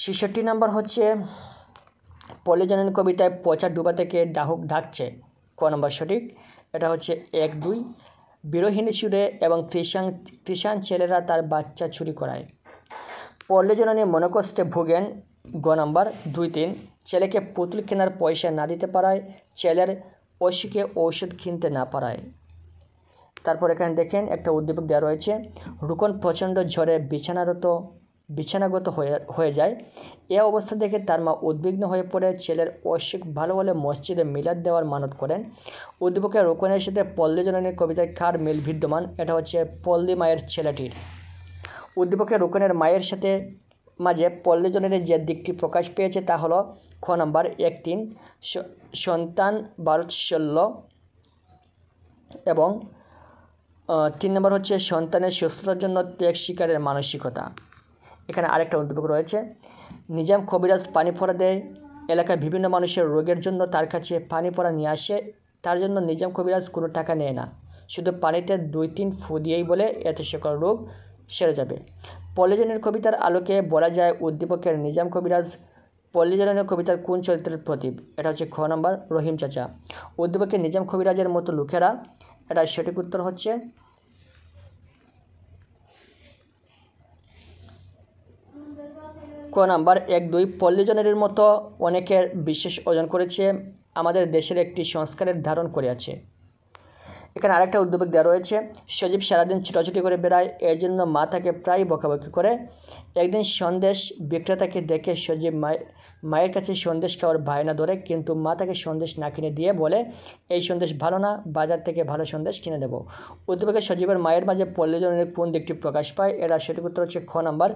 66 নম্বর হচ্ছে পল্লীজননী কবিতায় পচা ডুবা থেকে ডাহুক ডাকছে, ক নম্বর সঠিক। এটা হচ্ছে 1-2 বিরোহিণী সুরে এবং কৃষাণ ছেলেরা তার বাচ্চা চুরি করায়। পল্লীজননী মনোকষ্টে ভোগেন, গ নম্বর, 2-3 ছেলেকে পুতুল কেনার পয়সা না দিতে পারায়, ছেলের অসুখে ঔষধ কিনতে না পারায়। তারপর এখানে দেখেন একটা উদ্দীপক দেওয়া রয়েছে, রুকন প্রচণ্ড ঝড়ে বিছানাগত হয়ে যায়। এ অবস্থা দেখে তার মা উদ্বিগ্ন হয়ে পড়ে ছেলের অসুখ ভালো হলে মসজিদে মিলাদ দেওয়ার মানত করেন। উদ্দীপকে রুকনের সাথে পল্লীজননীর কবিতায় কার মিল বিদ্যমান? এটা হচ্ছে পল্লী মায়ের ছেলেটির। উদ্দীপকে রুকনের মায়ের সাথে মাঝে পল্লীজননীর যে দিকটি প্রকাশ পেয়েছে তা হলো খ নাম্বার, 1-3 সন্তান বাৎসল্য এবং 3 নম্বর হচ্ছে সন্তানের সুস্থতার জন্য ত্যাগ স্বীকারের মানসিকতা। এখানে আরেকটা উদ্দীপক রয়েছে, নিজাম কবিরাজ পানি পড়া দেয়, এলাকায় বিভিন্ন মানুষের রোগের জন্য তার কাছে পানি পড়া নিয়ে আসে, তার জন্য নিজাম কবিরাজ কোনো টাকা নেয় না, শুধু পানিতে 2-3 ফু দিয়েই বলে, এতে সকল রোগ সেরে যাবে। পল্লীজনের কবিতার আলোকে বলা যায় উদ্দীপকের নিজাম কবিরাজ পল্লীজনের কবিতার কোন চরিত্রের প্রতীক? এটা হচ্ছে খ নাম্বার রহিম চাচা। উদ্দীপকের নিজাম কবিরাজের মতো লোকেরা, এটা সঠিক উত্তর হচ্ছে ক নাম্বার 1-2। পল্লীজনের মতো অনেকের বিশেষ অর্জন করেছে, আমাদের দেশের একটি সংস্কারের ধারণ করে আছে। এখানে আরেকটা উদ্দীপক দেওয়া রয়েছে, সজীব সারাদিন ছুটাছুটি করে বেড়ায়, এই জন্য মা তাকে প্রায় বকাবকি করে। একদিন সন্দেশ বিক্রেতাকে দেখে সজীব মায়ের কাছে সন্দেশ খাওয়ার বায়না ধরে, কিন্তু মা তাকে সন্দেশ না কিনে দিয়ে বলে, এই সন্দেশ ভালো না, বাজার থেকে ভালো সন্দেশ কিনে দেবো। উদ্দীপকে সজীবের মায়ের মাঝে পল্লীজনের কোন দিকটি প্রকাশ পায়? এরা সঠিক উত্তর হচ্ছে খ নাম্বার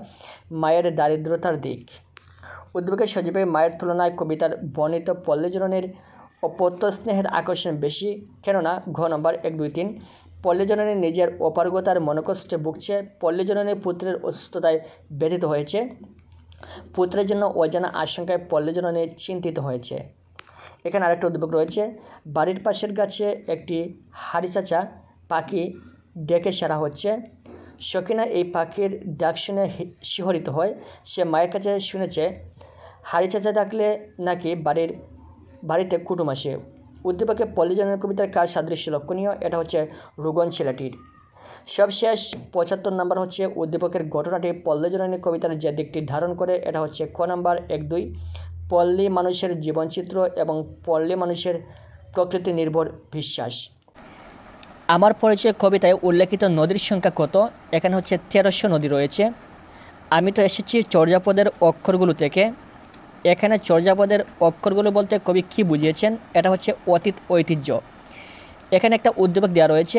মায়ের দারিদ্রতার দিক। উদ্দীপকে সজীবের মায়ের তুলনায় কবিতার বর্ণিত পল্লীজনের অপত্য স্নেহের আকর্ষণ বেশি, কেননা ঘ নম্বর 1-2-3। পল্লীজননী নিজের অপারগতার মনোকষ্টে ভুগছে, পল্লীজননী পুত্রের অসুস্থতায় ব্যথিত হয়েছে, পুত্রের জন্য অজানা আশঙ্কায় পল্লীজননী চিন্তিত হয়েছে। এখানে আরেকটা উদ্দীপক রয়েছে, বাড়ির পাশের গাছে একটি হাড়িচাচা পাখি ডেকে সারা হচ্ছে, সখিনা এই পাখির ডাক শুনে শিহরিত হয়, সে মায়ের কাছে শুনেছে হাড়িচাচা ডাকলে নাকি বাড়িতে কুটুম আসে। উদ্দীপকে পল্লীজনের কবিতার কার সাদৃশ্য লক্ষণীয়? এটা হচ্ছে রুগন ছেলেটির। সবশেষ 75 নাম্বার হচ্ছে উদ্দীপকের ঘটনাটি পল্লীজননী কবিতার যে দিকটি ধারণ করে, এটা হচ্ছে ক নাম্বার 1-2। পল্লী মানুষের জীবনচিত্র এবং পল্লী মানুষের প্রকৃতি নির্ভর বিশ্বাস। আমার পরিচয় কবিতায় উল্লেখিত নদীর সংখ্যা কত? এখানে হচ্ছে 1300 নদী রয়েছে। আমি তো এসেছি চর্যাপদের অক্ষরগুলো থেকে। এখানে চর্যাপদের অক্ষরগুলো বলতে কবি কী বুঝিয়েছেন? এটা হচ্ছে অতীত ঐতিহ্য। এখানে একটা উদ্দীপক দেওয়া রয়েছে,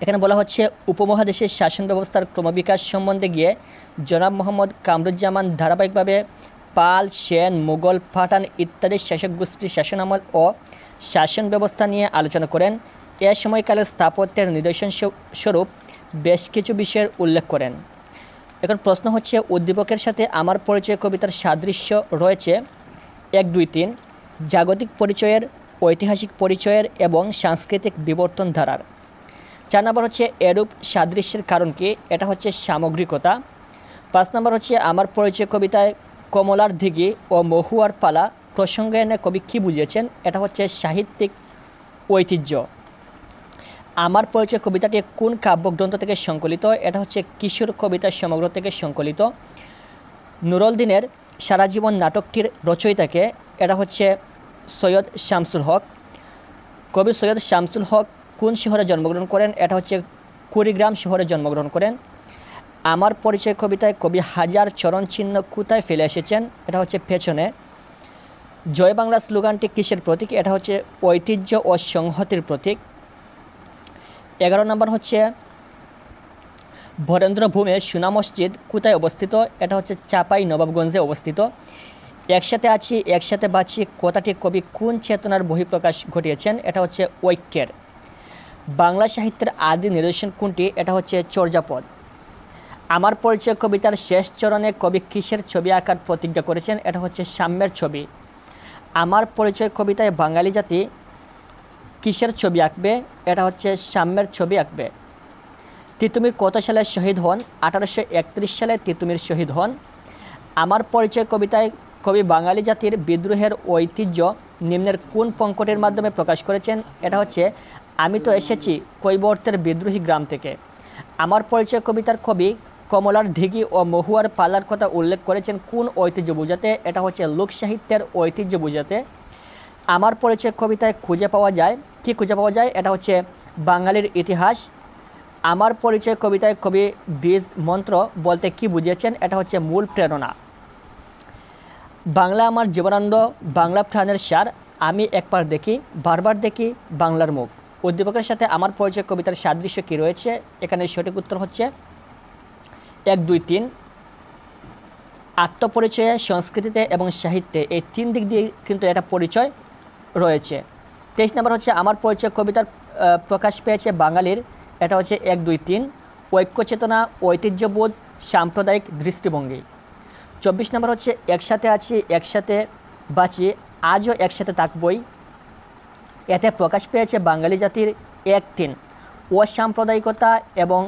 এখানে বলা হচ্ছে উপমহাদেশের শাসন ব্যবস্থার ক্রমবিকাশ সম্বন্ধে গিয়ে জনাব মোহাম্মদ কামরুজ্জামান ধারাবাহিকভাবে পাল, সেন, মুঘল, পাঠান ইত্যাদি শাসক গোষ্ঠীর শাসনামল ও শাসন ব্যবস্থা নিয়ে আলোচনা করেন। এ সময়কালের স্থাপত্যের নিদর্শন স্বরূপ বেশ কিছু বিষয়ের উল্লেখ করেন। এখন প্রশ্ন হচ্ছে উদ্দীপকের সাথে আমার পরিচয় কবিতার সাদৃশ্য রয়েছে 1-2-3 জাগতিক পরিচয়ের, ঐতিহাসিক পরিচয়ের এবং সাংস্কৃতিক বিবর্তন ধারার। 4 নম্বর হচ্ছে এরূপ সাদৃশ্যের কারণ কি? এটা হচ্ছে সামগ্রিকতা। 5 নম্বর হচ্ছে আমার পরিচয় কবিতায় কমলার দিঘি ও মহুয়ার পালা প্রসঙ্গে এনে কবি কী বুঝিয়েছেন? এটা হচ্ছে সাহিত্যিক ঐতিহ্য। আমার পরিচয় কবিতাটি কোন কাব্যগ্রন্থ থেকে সংকলিত? এটা হচ্ছে কিশোর কবিতা সমগ্র থেকে সংকলিত। নুরুল দিনের সারা জীবন নাটকটির রচয়িতাকে? এটা হচ্ছে সৈয়দ শামসুল হক। কবি সৈয়দ শামসুল হক কোন শহরে জন্মগ্রহণ করেন? এটা হচ্ছে কুড়িগ্রাম শহরে জন্মগ্রহণ করেন। আমার পরিচয় কবিতায় কবি হাজার চরণ চিহ্ন কোথায় ফেলে এসেছেন? এটা হচ্ছে পেছনে। জয় বাংলা স্লোগানটি কিসের প্রতীক? এটা হচ্ছে ঐতিহ্য ও সংহতির প্রতীক। 11 নম্বর হচ্ছে বরেন্দ্রভূমে সোনা মসজিদ কোথায় অবস্থিত? এটা হচ্ছে চাঁপাই নবাবগঞ্জে অবস্থিত। একসাথে আছি একসাথে বাঁচি কথাটি কবি কোন চেতনার বহিঃপ্রকাশ ঘটিয়েছেন? এটা হচ্ছে ঐক্যের। বাংলা সাহিত্যের আদি নিদর্শন কোনটি? এটা হচ্ছে চর্যাপদ। আমার পরিচয় কবিতার শেষ চরণে কবি কিসের ছবি আঁকার প্রতিজ্ঞা করেছেন? এটা হচ্ছে সাম্যের ছবি। আমার পরিচয় কবিতায় বাঙালি জাতি কিসের ছবি আঁকবে? এটা হচ্ছে সাম্যের ছবি আঁকবে। তিতুমির কত সালে শহীদ হন? 1831 সালে তিতুমির শহীদ হন। আমার পরিচয় কবিতায় কবি বাঙালি জাতির বিদ্রোহের ঐতিহ্য নিম্নের কোন পঙ্কটের মাধ্যমে প্রকাশ করেছেন? এটা হচ্ছে আমি তো এসেছি কৈবর্তের বিদ্রোহী গ্রাম থেকে। আমার পরিচয় কবিতার কবি কমলার দিঘি ও মহুয়ার পালার কথা উল্লেখ করেছেন কোন ঐতিহ্য বোঝাতে? এটা হচ্ছে লোকসাহিত্যের ঐতিহ্য বোঝাতে। আমার পরিচয় কবিতায় খুঁজে পাওয়া যায় কি খুঁজে পাওয়া যায়? এটা হচ্ছে বাঙালির ইতিহাস। আমার পরিচয় কবিতায় কবি বীজ মন্ত্র বলতে কি বুঝিয়েছেন? এটা হচ্ছে মূল প্রেরণা। বাংলা আমার জীবনানন্দ, বাংলা প্রাণের সার, আমি একবার দেখি বারবার দেখি বাংলার মুখ। উদ্দীপকের সাথে আমার পরিচয় কবিতার সাদৃশ্য কী রয়েছে? এখানে সঠিক উত্তর হচ্ছে 1-2-3 আত্মপরিচয়ে, সংস্কৃতিতে এবং সাহিত্যে, এই 3 দিক দিয়ে কিন্তু এটা পরিচয় রয়েছে। 23 নম্বর হচ্ছে আমার পরিচয় কবিতার প্রকাশ পেয়েছে বাঙালির, এটা হচ্ছে 1-2-3 ঐক্য চেতনা, ঐতিহ্যবোধ, সাম্প্রদায়িক দৃষ্টিভঙ্গি। 24 নম্বর হচ্ছে একসাথে আছি একসাথে বাঁচি আজও একসাথে থাকবই, এতে প্রকাশ পেয়েছে বাঙালি জাতির 1-3 অসাম্প্রদায়িকতা এবং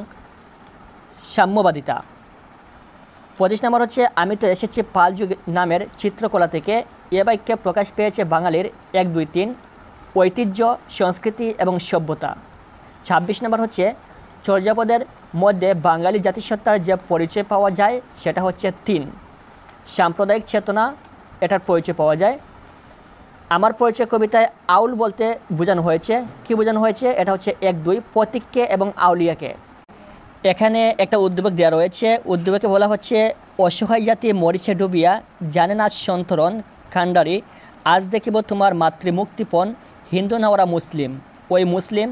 সাম্যবাদিতা। 25 নম্বর হচ্ছে আমি তো এসেছি পাল যুগ নামের চিত্রকলা থেকে। এ বাক্যে প্রকাশ পেয়েছে বাঙালির 1-2-3 ঐতিহ্য, সংস্কৃতি এবং সভ্যতা। 26 নম্বর হচ্ছে চর্যাপদের মধ্যে বাঙালি জাতিসত্তার যে পরিচয় পাওয়া যায় সেটা হচ্ছে 3 সাম্প্রদায়িক চেতনা, এটার পরিচয় পাওয়া যায়। আমার পরিচয় কবিতায় আউল বলতে বোঝানো হয়েছে, কি বোঝানো হয়েছে? এটা হচ্ছে 1-2 প্রতীককে এবং আউলিয়াকে। এখানে একটা উদ্দীপক দেওয়া রয়েছে। উদ্দীপকে বলা হচ্ছে অসহায় জাতি মরিচে ডুবিয়া জানে না সন্তরণ কাণ্ডারি আজ দেখিব তোমার মাতৃমুক্তিপণ হিন্দু না ওরা মুসলিম। ওই মুসলিম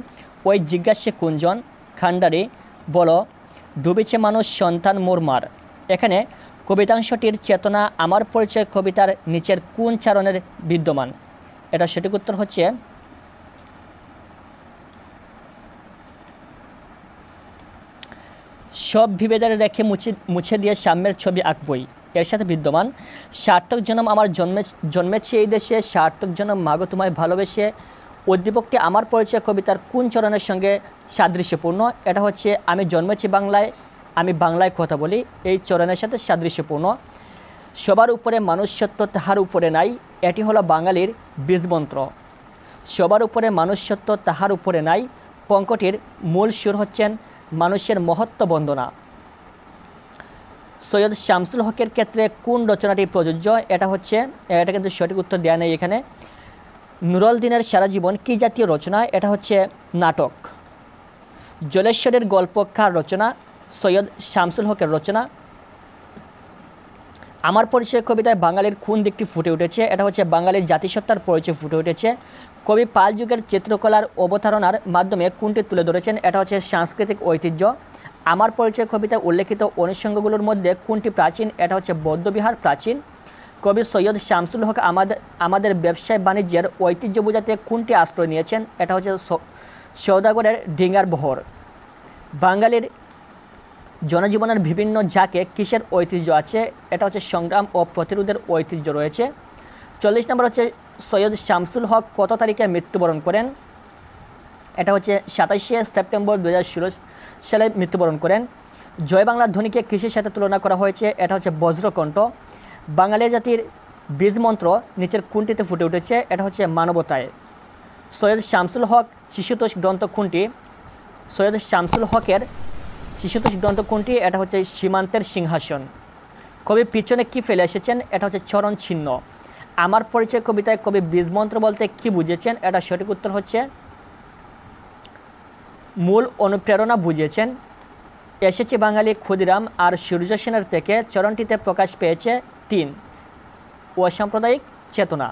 ওই জিজ্ঞাসে কুঞ্জন খান্ডারি বলো ডুবেছে মানুষ সন্তান মোরমার। এখানে কবিতাংশটির চেতনা আমার পরিচয় কবিতার নিচের কোন চারণের বিদ্যমান? এটা সঠিক উত্তর হচ্ছে সব বিভেদের রেখে মুছে দিয়ে সাম্যের ছবি আঁকবই, এর সাথে বিদ্যমান। সার্থক জনম আমার জন্মেছে এই দেশে, সার্থক জনম মাগো তোমায় ভালোবেসে। উদ্দীপকটি আমার পরিচয় কবিতার কোন চরণের সঙ্গে সাদৃশ্যপূর্ণ? এটা হচ্ছে আমি জন্মেছি বাংলায়, আমি বাংলায় কথা বলি, এই চরণের সাথে সাদৃশ্যপূর্ণ। সবার উপরে মানুষ সত্য তাহার উপরে নাই, এটি হলো বাঙালির বীজমন্ত্র। সবার উপরে মানুষ সত্য তাহার উপরে নাই পঙ্কটির মূল সুর হচ্ছেন মানুষের মহত্ব বন্দনা। সৈয়দ শামসুল হকের ক্ষেত্রে কোন রচনাটি প্রযোজ্য? এটা কিন্তু সঠিক উত্তর দেওয়া নেই এখানে। নুরুল দিনের সারা জীবন কি জাতীয় রচনা? এটা হচ্ছে নাটক। জলেশ্বরের গল্প কার রচনা? সৈয়দ শামসুল হকের রচনা। আমার পরিচয় কবিতায় বাঙালির কোন দিকটি ফুটে উঠেছে? এটা হচ্ছে বাঙালির জাতিসত্তার পরিচয় ফুটে উঠেছে। কবি পাল যুগের চিত্রকলার অবতারণার মাধ্যমে কোনটি তুলে ধরেছেন? এটা হচ্ছে সাংস্কৃতিক ঐতিহ্য। আমার পরিচয় কবিতায় উল্লেখিত অনুষঙ্গগুলোর মধ্যে কোনটি প্রাচীন? এটা হচ্ছে বৌদ্ধবিহার প্রাচীন। কবি সৈয়দ শামসুল হক আমাদের ব্যবসায় বাণিজ্যের ঐতিহ্য বোঝাতে কোনটি আশ্রয় নিয়েছেন? এটা হচ্ছে সৌদাগরের ডিঙ্গার বহর। বাঙালির জনজীবনের বিভিন্ন জাকে কিসের ঐতিহ্য আছে? এটা হচ্ছে সংগ্রাম ও প্রতিরোধের ঐতিহ্য রয়েছে। 40 নম্বর হচ্ছে সৈয়দ শামসুল হক কত তারিখে মৃত্যুবরণ করেন? এটা হচ্ছে 27শে সেপ্টেম্বর 2016 সালে মৃত্যুবরণ করেন। জয় বাংলা ধ্বনিকে কৃষির সাথে তুলনা করা হয়েছে? এটা হচ্ছে বজ্রকণ্ঠ। বাঙালি জাতির বীজমন্ত্র নিচের কোনটিতে ফুটে উঠেছে? এটা হচ্ছে মানবতায়। সৈয়দ শামসুল হক শিশুতোষ গ্রন্থ কোনটি? সৈয়দ শামসুল হকের শিশুতোষ গ্রন্থ কোনটি? এটা হচ্ছে সীমান্তের সিংহাসন। কবি পিছনে কি ফেলে এসেছেন? এটা হচ্ছে চরণ ছিন্ন। আমার পরিচয় কবিতায় কবি বীজমন্ত্র বলতে কি বুঝিয়েছেন? এটা সঠিক উত্তর হচ্ছে মূল অনুপ্রেরণা বুঝিয়েছেন। এসেছে বাঙালি ক্ষুদিরাম আর সূর্য সেনের থেকে চরণটিতে প্রকাশ পেয়েছে 3 অসাম্প্রদায়িক চেতনা।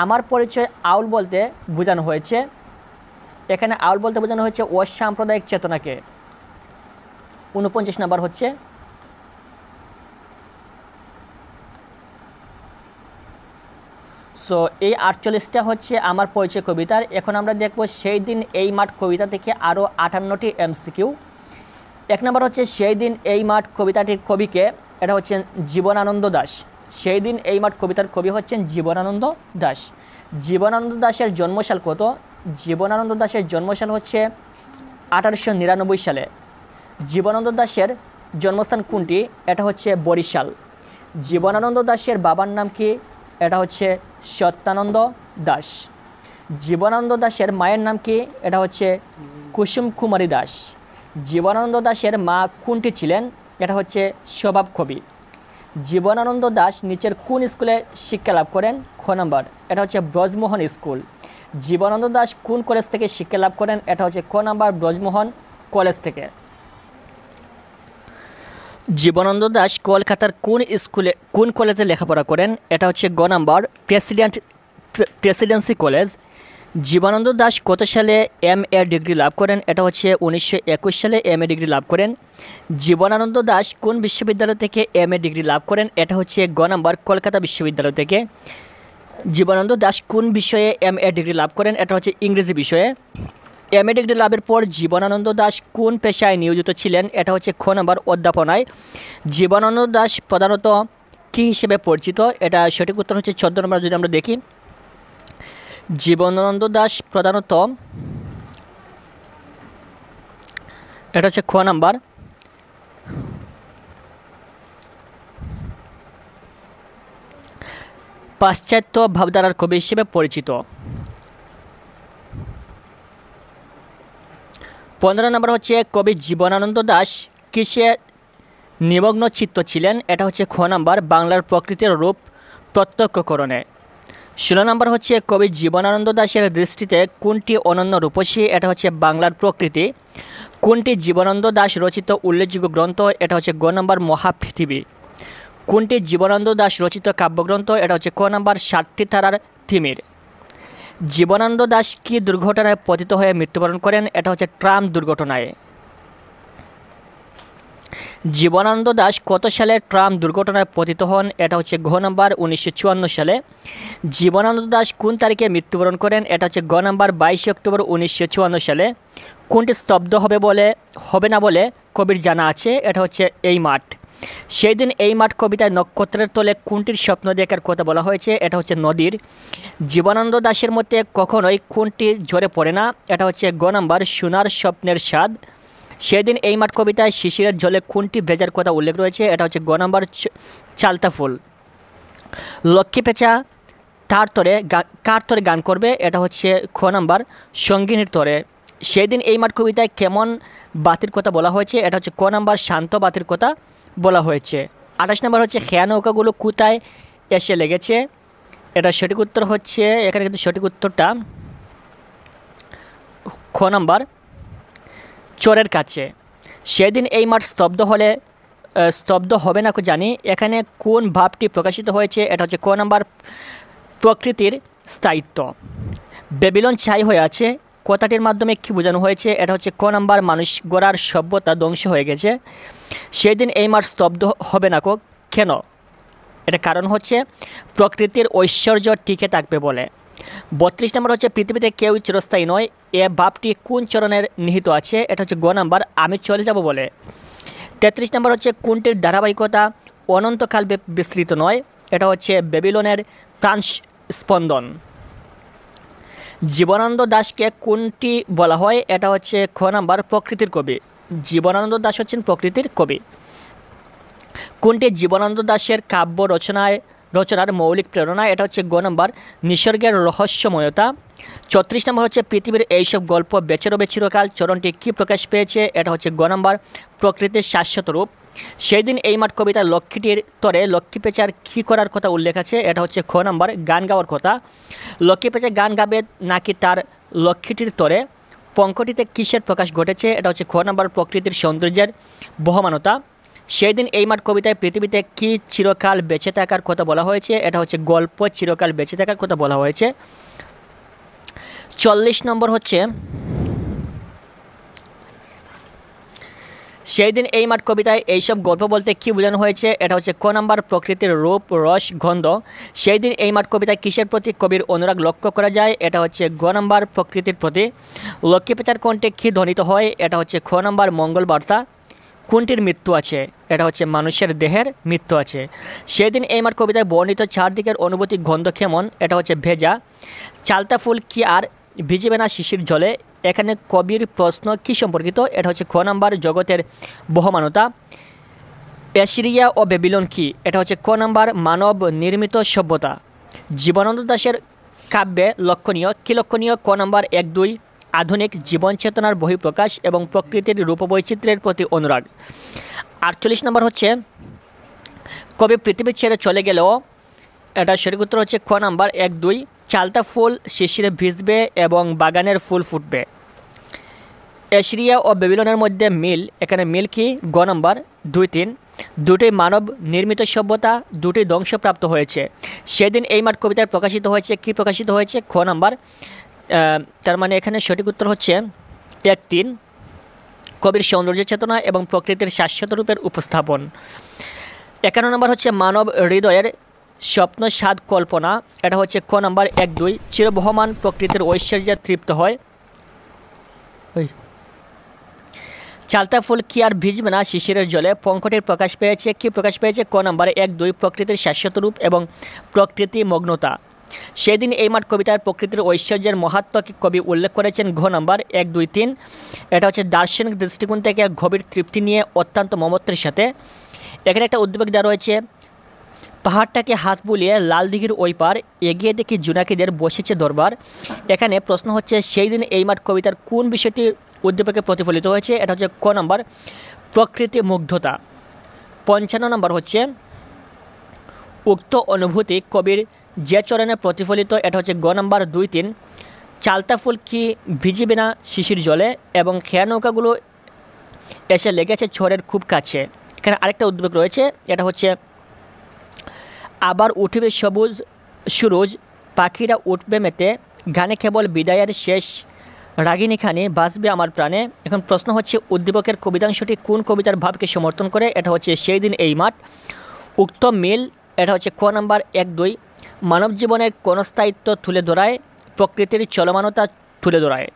আমার পরিচয় আউল বলতে বোঝানো হয়েছে, এখানে আউল বলতে বোঝানো হয়েছে অসাম্প্রদায়িক চেতনাকে। 49 নম্বর হচ্ছে সো এই 48টা হচ্ছে আমার পরিচয় কবিতার। এখন আমরা দেখব সেই দিন এই মাঠ কবিতা থেকে আরও 58টি MCQ। 1 নম্বর হচ্ছে সেই দিন এই মাঠ কবিতাটির কবিকে? এটা হচ্ছেন জীবনানন্দ দাশ। সেই দিন এই মাঠ কবিতার কবি হচ্ছেন জীবনানন্দ দাশ। জীবনানন্দ দাশের জন্মসাল কত? জীবনানন্দ দাশের জন্মসাল হচ্ছে 1899 সালে। জীবনানন্দ দাশের জন্মস্থান কোনটি? এটা হচ্ছে বরিশাল। জীবনানন্দ দাশের বাবার নাম কি? এটা হচ্ছে সত্যানন্দ দাশ। জীবনানন্দ দাশের মায়ের নাম কি? এটা হচ্ছে কুসুম কুমারী দাস। জীবনানন্দ দাশের মা কোনটি ছিলেন? এটা হচ্ছে স্বভাব কবি। জীবনানন্দ দাশ নিচের কোন স্কুলে শিক্ষা লাভ করেন? খ নম্বর, এটা হচ্ছে ব্রজমোহন স্কুল। জীবনানন্দ দাশ কোন কলেজ থেকে শিক্ষা লাভ করেন? এটা হচ্ছে ক নম্বর, ব্রজমোহন কলেজ থেকে। জীবনানন্দ দাশ কলকাতার কোন কলেজে লেখাপড়া করেন? এটা হচ্ছে গ নম্বর, প্রেসিডেন্সি কলেজ। জীবনানন্দ দাশ কত সালে MA ডিগ্রি লাভ করেন? এটা হচ্ছে 1921 সালে MA ডিগ্রি লাভ করেন। জীবনানন্দ দাশ কোন বিশ্ববিদ্যালয় থেকে MA ডিগ্রি লাভ করেন? এটা হচ্ছে গ নম্বর, কলকাতা বিশ্ববিদ্যালয় থেকে। জীবনানন্দ দাশ কোন বিষয়ে MA ডিগ্রি লাভ করেন? এটা হচ্ছে ইংরেজি বিষয়ে। MA ডিগ্রি লাভের পর জীবনানন্দ দাশ কোন পেশায় নিয়োজিত ছিলেন? এটা হচ্ছে খ নম্বর, অধ্যাপনায়। জীবনানন্দ দাশ প্রধানত কী হিসেবে পরিচিত? এটা সঠিক উত্তর হচ্ছে 14 নম্বর। যদি আমরা দেখি, জীবনানন্দ দাশ প্রধানত এটা হচ্ছে খ নাম্বার। পাশ্চাত্য ভাবধারার কবি হিসেবে পরিচিত। 15 নম্বর হচ্ছে কবি জীবনানন্দ দাশ কিসে নিমগ্ন চিত্ত ছিলেন? এটা হচ্ছে খ নাম্বার, বাংলার প্রকৃতির রূপ প্রত্যক্ষকরণে। 16 নম্বর হচ্ছে কবি জীবনানন্দ দাশের দৃষ্টিতে কোনটি অনন্য রূপসী? এটা হচ্ছে বাংলার প্রকৃতি। কোনটি জীবনানন্দ দাশ রচিত উল্লেখযোগ্য গ্রন্থ? এটা হচ্ছে গ নাম্বার, মহাপৃথিবী। কোনটি জীবনানন্দ দাশ রচিত কাব্যগ্রন্থ? এটা হচ্ছে ক নাম্বার, 60টি তারার তিমির। জীবনানন্দ দাশ কি দুর্ঘটনায় পতিত হয়ে মৃত্যুবরণ করেন? এটা হচ্ছে ট্রাম দুর্ঘটনায়। জীবনানন্দ দাশ কত সালে ট্রাম দুর্ঘটনায় পতিত হন? এটা হচ্ছে ঘ নাম্বার, 1954 সালে। জীবনানন্দ দাশ কোন তারিখে মৃত্যুবরণ করেন? এটা হচ্ছে গ নাম্বার, 22 অক্টোবর 1954 সালে। কোনটি স্তব্ধ হবে না বলে কবির জানা আছে? এটা হচ্ছে এই মাঠ। সেই দিন এই মাঠ কবিতায় নক্ষত্রের তলে কোনটির স্বপ্ন দেখার কথা বলা হয়েছে? এটা হচ্ছে নদীর। জীবনানন্দ দাশের মতে কখনোই কোনটি ঝরে পড়ে না? এটা হচ্ছে গ নাম্বার, সোনার স্বপ্নের স্বাদ। সেদিন এই মাঠ কবিতায় শিশিরের জলে কোনটি ভেজার কথা উল্লেখ রয়েছে? এটা হচ্ছে গ নাম্বার, চালতা ফুল। লক্ষ্মী পেঁচা কার তরে গান করবে? এটা হচ্ছে খ নাম্বার, সঙ্গিনীর তরে। সেদিন এই মাঠ কবিতায় কেমন বাতির কথা বলা হয়েছে? এটা হচ্ছে ক নাম্বার, শান্ত বাতির কথা বলা হয়েছে। 28 নম্বর হচ্ছে খেয়া নৌকাগুলো কোথায় এসে লেগেছে? এটা সঠিক উত্তর হচ্ছে, এখানে কিন্তু সঠিক উত্তরটা খ নাম্বার, চরের কাছে। সেদিন এই মাঠ স্তব্ধ হবে না জানি, এখানে কোন ভাবটি প্রকাশিত হয়েছে? এটা হচ্ছে ক নাম্বার, প্রকৃতির স্থায়িত্ব। বেবিলন ছাই হয়ে আছে কথাটির মাধ্যমে কী বোঝানো হয়েছে? এটা হচ্ছে ক নাম্বার, মানুষ গড়ার সভ্যতা ধ্বংস হয়ে গেছে। সেদিন এই মাঠ স্তব্ধ হবে না কেন? এটা কারণ হচ্ছে প্রকৃতির ঐশ্বর্য টিকে থাকবে বলে। 32 নম্বর হচ্ছে পৃথিবীতে কেউ চিরস্থায়ী নয়, এ ভাবটি কোন চরণের নিহিত আছে? এটা হচ্ছে গ নাম্বার, আমি চলে যাব বলে। 33 নম্বর হচ্ছে কোনটির ধারাবাহিকতা অনন্তকাল বিস্তৃত নয়? এটা হচ্ছে বেবিলনের প্রাণ স্পন্দন। জীবনানন্দ দাশকে কোনটি বলা হয়? এটা হচ্ছে খ নাম্বার, প্রকৃতির কবি। জীবনানন্দ দাশ হচ্ছেন প্রকৃতির কবি। কোনটি জীবনানন্দ দাশের কাব্য রচনার মৌলিক প্রেরণা? এটা হচ্ছে গ নাম্বার, নিসর্গের রহস্যময়তা। 34 নম্বর হচ্ছে পৃথিবীর এইসব গল্প বেঁচে রবে চিরকাল চরণটি কী প্রকাশ পেয়েছে? এটা হচ্ছে গ নাম্বার, প্রকৃতির শাশ্বত রূপ। সেই দিন এই মাঠ কবিতা লক্ষ্মীটির তরে লক্ষ্মী পেঁচার কী করার কথা উল্লেখ আছে? এটা হচ্ছে খ নাম্বার, গান গাওয়ার কথা। লক্ষ্মী পেঁচা গান গাবে নাকি তার লক্ষ্মীটির তরে? পঙ্কটিতে কিসের প্রকাশ ঘটেছে? এটা হচ্ছে খ নাম্বার, প্রকৃতির সৌন্দর্যের বহমানতা। সেই দিন এই মাঠ কবিতায় পৃথিবীতে কি চিরকাল বেঁচে থাকার কথা বলা হয়েছে? এটা হচ্ছে গল্প, চিরকাল বেঁচে থাকার কথা বলা হয়েছে। 40 নম্বর হচ্ছে সেই দিন এই মাঠ কবিতায় এইসব গল্প বলতে কি বোঝানো হয়েছে? এটা হচ্ছে ক নাম্বার, প্রকৃতির রূপ রস গন্ধ। সেই দিন এই মাঠ কবিতায় কিসের প্রতি কবির অনুরাগ লক্ষ্য করা যায়? এটা হচ্ছে গ নাম্বার, প্রকৃতির প্রতি। লক্ষ্মী পেঁচার কণ্ঠে কী ধ্বনিত হয়? এটা হচ্ছে খ নাম্বার, মঙ্গল বার্তা। কোনটির মৃত্যু আছে? এটা হচ্ছে মানুষের দেহের মৃত্যু আছে। সেদিন এই মাঠ কবিতায় বর্ণিত চারদিকের অনুভূতি গন্ধ কেমন? এটা হচ্ছে ভেজা। চালতা ফুল কি আর ভিজবে না শিশির জলে? এখানে কবির প্রশ্ন কি সম্পর্কিত? এটা হচ্ছে খ নাম্বার, জগতের বহমানতা। অ্যাসিরিয়া ও বেবিলন কি? এটা হচ্ছে ক নাম্বার, মানব নির্মিত সভ্যতা। জীবনানন্দ দাশের কাব্যে লক্ষণীয়? ক নাম্বার, 1-2 আধুনিক জীবন চেতনার বহিঃপ্রকাশ এবং প্রকৃতির রূপবৈচিত্র্যের প্রতি অনুরাগ। 48 নম্বর হচ্ছে কবি পৃথিবী ছেড়ে চলে গেলেও, এটা সঠিক উত্তর হচ্ছে খ নাম্বার, 1-2 চালতা ফুল শিশিরে ভিজবে এবং বাগানের ফুল ফুটবে। অ্যাসিরিয়া ও বেবিলনের মধ্যে মিল, এখানে মিল কি? গ নাম্বার, 2-3 দুটি মানব নির্মিত সভ্যতা, দুটি ধ্বংসপ্রাপ্ত হয়েছে। সেদিন এই মাঠ কবিতায় প্রকাশিত হয়েছে কি প্রকাশিত হয়েছে? খ নাম্বার, তার মানে এখানে সঠিক উত্তর হচ্ছে 1-3 কবির সৌন্দর্য চেতনা এবং প্রকৃতির শাশ্বত রূপের উপস্থাপন। 51 নম্বর হচ্ছে মানব হৃদয়ের স্বপ্ন স্বাদ কল্পনা। এটা হচ্ছে ক নাম্বার, 1-2 চিরবহমান প্রকৃতির ঐশ্বর্যে তৃপ্ত হয়। চালতা ফুল কি আর ভিজবে না শিশিরের জলে? পঙ্কটির প্রকাশ পেয়েছে ক নাম্বারে 1-2 প্রকৃতির শাশ্বত রূপ এবং প্রকৃতি মগ্নতা। সেদিন এই মাঠ কবিতার প্রকৃতির ঐশ্বর্যের মাহাত্ম্য কি কবি উল্লেখ করেছেন? ঘ নাম্বার 1, 2, 3। এটা হচ্ছে দার্শনিক দৃষ্টিকোণ থেকে গভীর তৃপ্তি নিয়ে অত্যন্ত মমত্বের সাথে। এখানে একটা উদ্বেগ দেওয়া রয়েছে, পাহাড়টাকে হাত বুলিয়ে লাল দিঘির ওই পার এগিয়ে দেখি জোনাকিদের বসেছে দরবার। এখানে প্রশ্ন হচ্ছে সেই দিন এই মাঠ কবিতার কোন বিষয়টি উদ্দীপকে প্রতিফলিত হয়েছে? এটা হচ্ছে ক নাম্বার প্রকৃতি মুগ্ধতা। 55 নম্বর হচ্ছে উক্ত অনুভূতি কবির যে চরণে প্রতিফলিত। এটা হচ্ছে গ নাম্বার 2, 3। চালতা ফুল কি ভিজিবে না শিশির জলে, এবং খেয়া নৌকাগুলো এসে লেগেছে ঝড়ের খুব কাছে। এখানে আরেকটা উদ্বেগ রয়েছে, এটা হচ্ছে আবার উঠিবে সবুজ সুরুজ, পাখিরা উঠবে মেতে, গানে কেবল বিদায়ের শেষ রাগিনীখানি বাঁচবে আমার প্রাণে। এখন প্রশ্ন হচ্ছে উদ্দীপকের কবিতাংশটি কোন কবিতার ভাবকে সমর্থন করে? এটা হচ্ছে সেই দিন এই মাঠ। উক্ত মিল, এটা হচ্ছে ক নাম্বার 1, 2। মানব জীবনের ক্ষণস্থায়িত্ব তুলে ধরায়, প্রকৃতির চলমানতা তুলে ধরায়।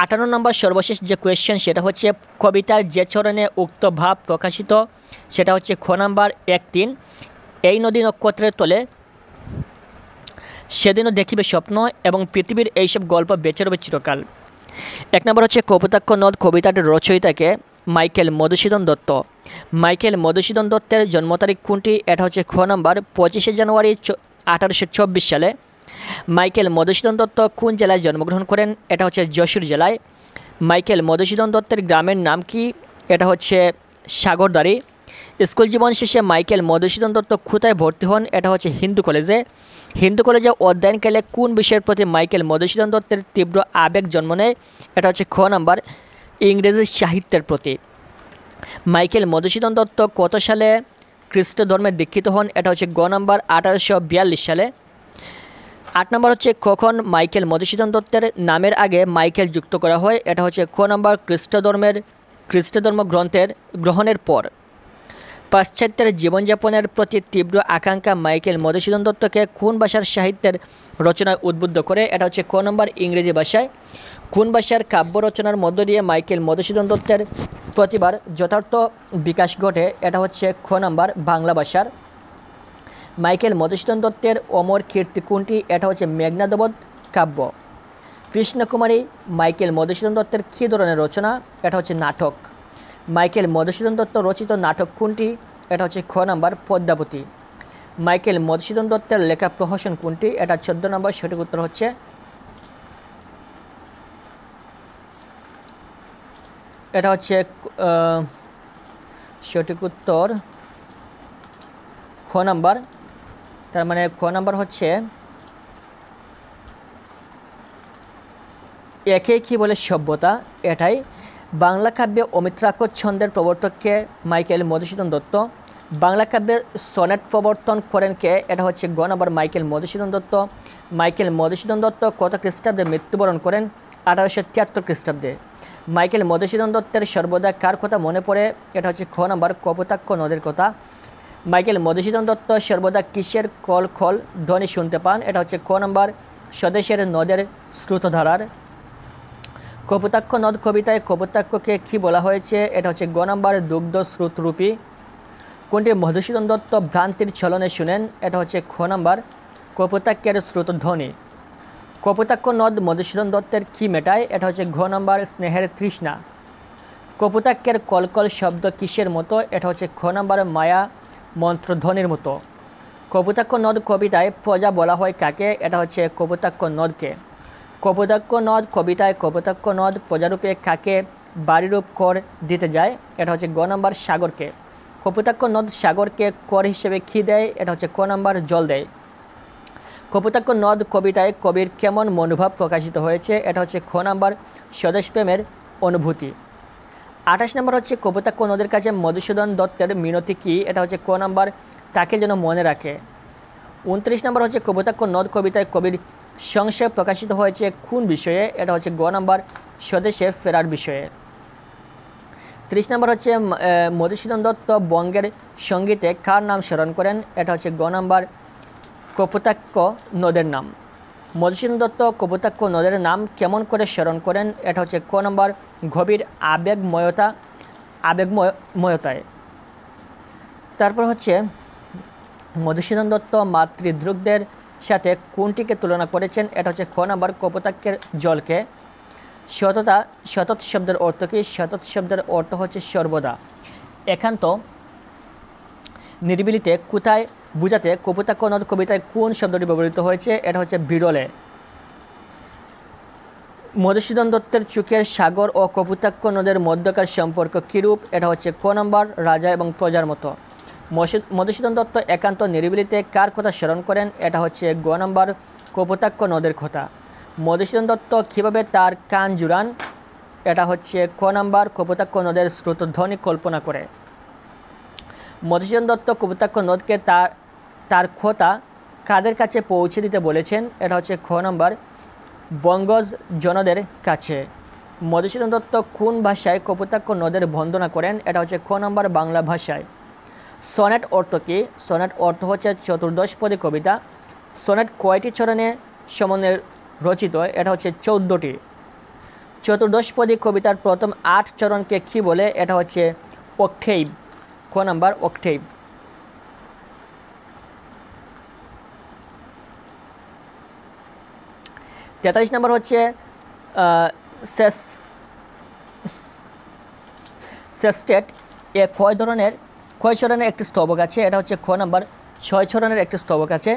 58 নম্বর সর্বশেষ যে কোয়েশ্চেন, সেটা হচ্ছে কবিতার যে চরণে উক্ত ভাব প্রকাশিত, সেটা হচ্ছে খ নাম্বার 1, 3। এই নদী নক্ষত্রের তলে সেদিনও দেখিবে স্বপ্ন, এবং পৃথিবীর এইসব গল্প বেঁচে রবে চিরকাল। 1 নম্বর হচ্ছে কপোতাক্ষ নদ কবিতাটির রচয়িতাকে মাইকেল মধুসূদন দত্ত। মাইকেল মধুসূদন দত্তের জন্ম তারিখ কোনটি? এটা হচ্ছে খ নাম্বার 25 জানুয়ারি 1824 সালে। মাইকেল মধুসূদন দত্ত কোন জেলায় জন্মগ্রহণ করেন? এটা হচ্ছে যশোর জেলায়। মাইকেল মধুসূদন দত্তের গ্রামের নাম কি? এটা হচ্ছে সাগরদাড়ি। স্কুল জীবন শেষে মাইকেল মধুসূদন দত্ত কোথায় ভর্তি হন? এটা হচ্ছে হিন্দু কলেজে। হিন্দু কলেজে অধ্যয়নকালে কোন বিষয়ের প্রতি মাইকেল মধুসূদন দত্তের তীব্র আবেগ জন্ম নেয়? এটা হচ্ছে খ নাম্বার ইংরেজি সাহিত্যের প্রতি। মাইকেল মধুসূদন দত্ত কত সালে খ্রিস্ট ধর্মে দীক্ষিত হন? এটা হচ্ছে গ নাম্বার 1842 সালে। 8 নম্বর হচ্ছে কখন মাইকেল মধুসূদন দত্তের নামের আগে মাইকেল যুক্ত করা হয়? এটা হচ্ছে খ নাম্বার খ্রিস্ট ধর্ম গ্রহণের পর। পাশ্চাত্যের জীবনযাপনের প্রতি তীব্র আকাঙ্ক্ষা মাইকেল মধুসূদন দত্তকে কোন ভাষার সাহিত্যের রচনায় উদ্বুদ্ধ করে? এটা হচ্ছে ক নম্বর ইংরেজি ভাষায়। কোন ভাষার কাব্য রচনার মধ্য দিয়ে মাইকেল মধুসূদন দত্তের প্রতিভার যথার্থ বিকাশ ঘটে? এটা হচ্ছে খ নম্বর বাংলা ভাষার। মাইকেল মধুসূদন দত্তের অমর কীর্তি কোনটি? এটা হচ্ছে মেঘনাদবধ কাব্য। কৃষ্ণকুমারী মাইকেল মধুসূদন দত্তের কী ধরনের রচনা? এটা হচ্ছে নাটক। মাইকেল মধুসূদন দত্ত রচিত নাটক কোনটি? এটা হচ্ছে খ নাম্বার পদ্মাবতী। মাইকেল মধুসূদন দত্তের লেখা প্রহসন কোনটি? এটা 14 নম্বর সঠিক উত্তর হচ্ছে এটা হচ্ছে সঠিক উত্তর খ নাম্বার। তার মানে খ নাম্বার হচ্ছে একে কি বলে সভ্যতা, এটাই। বাংলা কাব্যে অমিত্রাক্ষর ছন্দের প্রবর্তককে মাইকেল মধুসূদন দত্ত। বাংলা কাব্যে সনেট প্রবর্তন করেন কে? এটা হচ্ছে গ number Michael Madhusudan Dutta. Michael Madhusudan Dutta কত খ্রিস্টাব্দে মৃত্যুবরণ করেন? 1873 খ্রিস্টাব্দে। মাইকেল মধুসূদন দত্তের সর্বদা কার কথা মনে পড়ে? এটা হচ্ছে খ নাম্বার কপোতাক্ষ নদের কথা। মাইকেল মধুসূদন দত্ত সর্বদা কিসের কল খল ধ্বনি শুনতে পান? এটা হচ্ছে খ নাম্বার স্বদেশের নদের স্রোতধারার। কপোতাক্ষ নদ কবিতায় কপোতাক্ষকে কী বলা হয়েছে? এটা হচ্ছে গ নাম্বার দুগ্ধ স্রোতরূপী। কোনটি মধুসূদন দত্ত ভ্রান্তির ছলনে শুনেন? এটা হচ্ছে খ নাম্বার কপোতাক্ষের স্রোতধ্বনি। কপোতাক্ষ নদ মধুসূদন দত্তের কী মেটায়? এটা হচ্ছে ঘ নাম্বার স্নেহের তৃষ্ণা। কপোতাক্ষের কলকল শব্দ কিসের মতো? এটা হচ্ছে খ নাম্বার মায়া মন্ত্রধ্বনির মতো। কপোতাক্ষ নদ কবিতায় প্রজা বলা হয় কাকে? এটা হচ্ছে কপোতাক্ষ নদকে। কপোতাক্ষ নদ কবিতায় কপোতাক্ষ নদ প্রজারূপে কাকে বাড়িরূপ কর দিতে যায়? এটা হচ্ছে গ নাম্বার সাগরকে। কপোতাক্ষ নদ সাগরকে কর হিসেবে কী দেয়? এটা হচ্ছে ক নাম্বার জল দেয়। কপোতাক্ষ নদ কবিতায় কবির কেমন মনোভাব প্রকাশিত হয়েছে? এটা হচ্ছে খ নাম্বার স্বদেশপ্রেমের অনুভূতি। 28 নম্বর হচ্ছে কপোতাক্ষ নদের কাছে মধুসূদন দত্তের মিনতি কী? এটা হচ্ছে ক নাম্বার তাকে যেন মনে রাখে। 29 নম্বর হচ্ছে কপোতাক্ষ নদ কবিতায় কবির সংশয় প্রকাশিত হয়েছে কোন বিষয়ে? এটা হচ্ছে গ নাম্বার স্বদেশে ফেরার বিষয়ে। 30 নম্বর হচ্ছে মধুসূদন দত্ত বঙ্গের সঙ্গীতে কার নাম স্মরণ করেন? এটা হচ্ছে গ নাম্বার কপোতাক্ষ নদের নাম। মধুসূদন দত্ত কপোতাক্ষ নদের নাম কেমন করে স্মরণ করেন? এটা হচ্ছে ক নাম্বার গভীর আবেগময়তায়। তারপর হচ্ছে মধুসূদন দত্ত মাতৃদ্রুগদের সাথে কোনটিকে তুলনা করেছেন? এটা হচ্ছে খ নাম্বার কপোতাক্ষের জলকে। সততা, সতত শব্দের অর্থ কি? সতত শব্দের অর্থ হচ্ছে সর্বদা। একান্ত, নিরিবিলিতে, কোথায় বুঝাতে কপোতাক্ষ নদ কবিতায় কোন শব্দটি ব্যবহৃত হয়েছে? এটা হচ্ছে বিরলে। মধুসূদন দত্তের চোখের সাগর ও কপোতাক্ষ নদের মধ্যকার সম্পর্ক কীরূপ? এটা হচ্ছে ক নম্বর রাজা এবং প্রজার মতো। মধুসূদন দত্ত একান্ত নিরিবিলিতে কার কথা স্মরণ করেন? এটা হচ্ছে গ নম্বর কপোতাক্ষ নদের কথা। মধুসূদন দত্ত কীভাবে তার কান জুড়ান? এটা হচ্ছে ক নম্বর কপোতাক্ষ নদের স্রোতধ্বনি কল্পনা করে। মধুসূদন দত্ত কপোতাক্ষ নদকে তার কথা কাদের কাছে পৌঁছে দিতে বলেছেন? এটা হচ্ছে খ নম্বর বঙ্গজ জনদের কাছে। মধুসূদন দত্ত কোন ভাষায় কপোতাক্ষ নদের বন্দনা করেন? এটা হচ্ছে খ নম্বর বাংলা ভাষায়। সনেট অর্থ কী? সনেট অর্থ হচ্ছে চতুর্দশপদী কবিতা। সনেট কয়টি চরণে সমন্বয়ে রচিত? এটা হচ্ছে 14টি। চতুর্দশপদী কবিতার প্রথম 8 চরণকে কী বলে? এটা হচ্ছে অক্টেইভ। ক নম্বর অক্টেইভ। 43 নম্বর হচ্ছে সেস্টেট এ কয় চরণের একটি স্তবক আছে? এটা হচ্ছে খ নম্বর 6 চরণের একটি স্তবক আছে।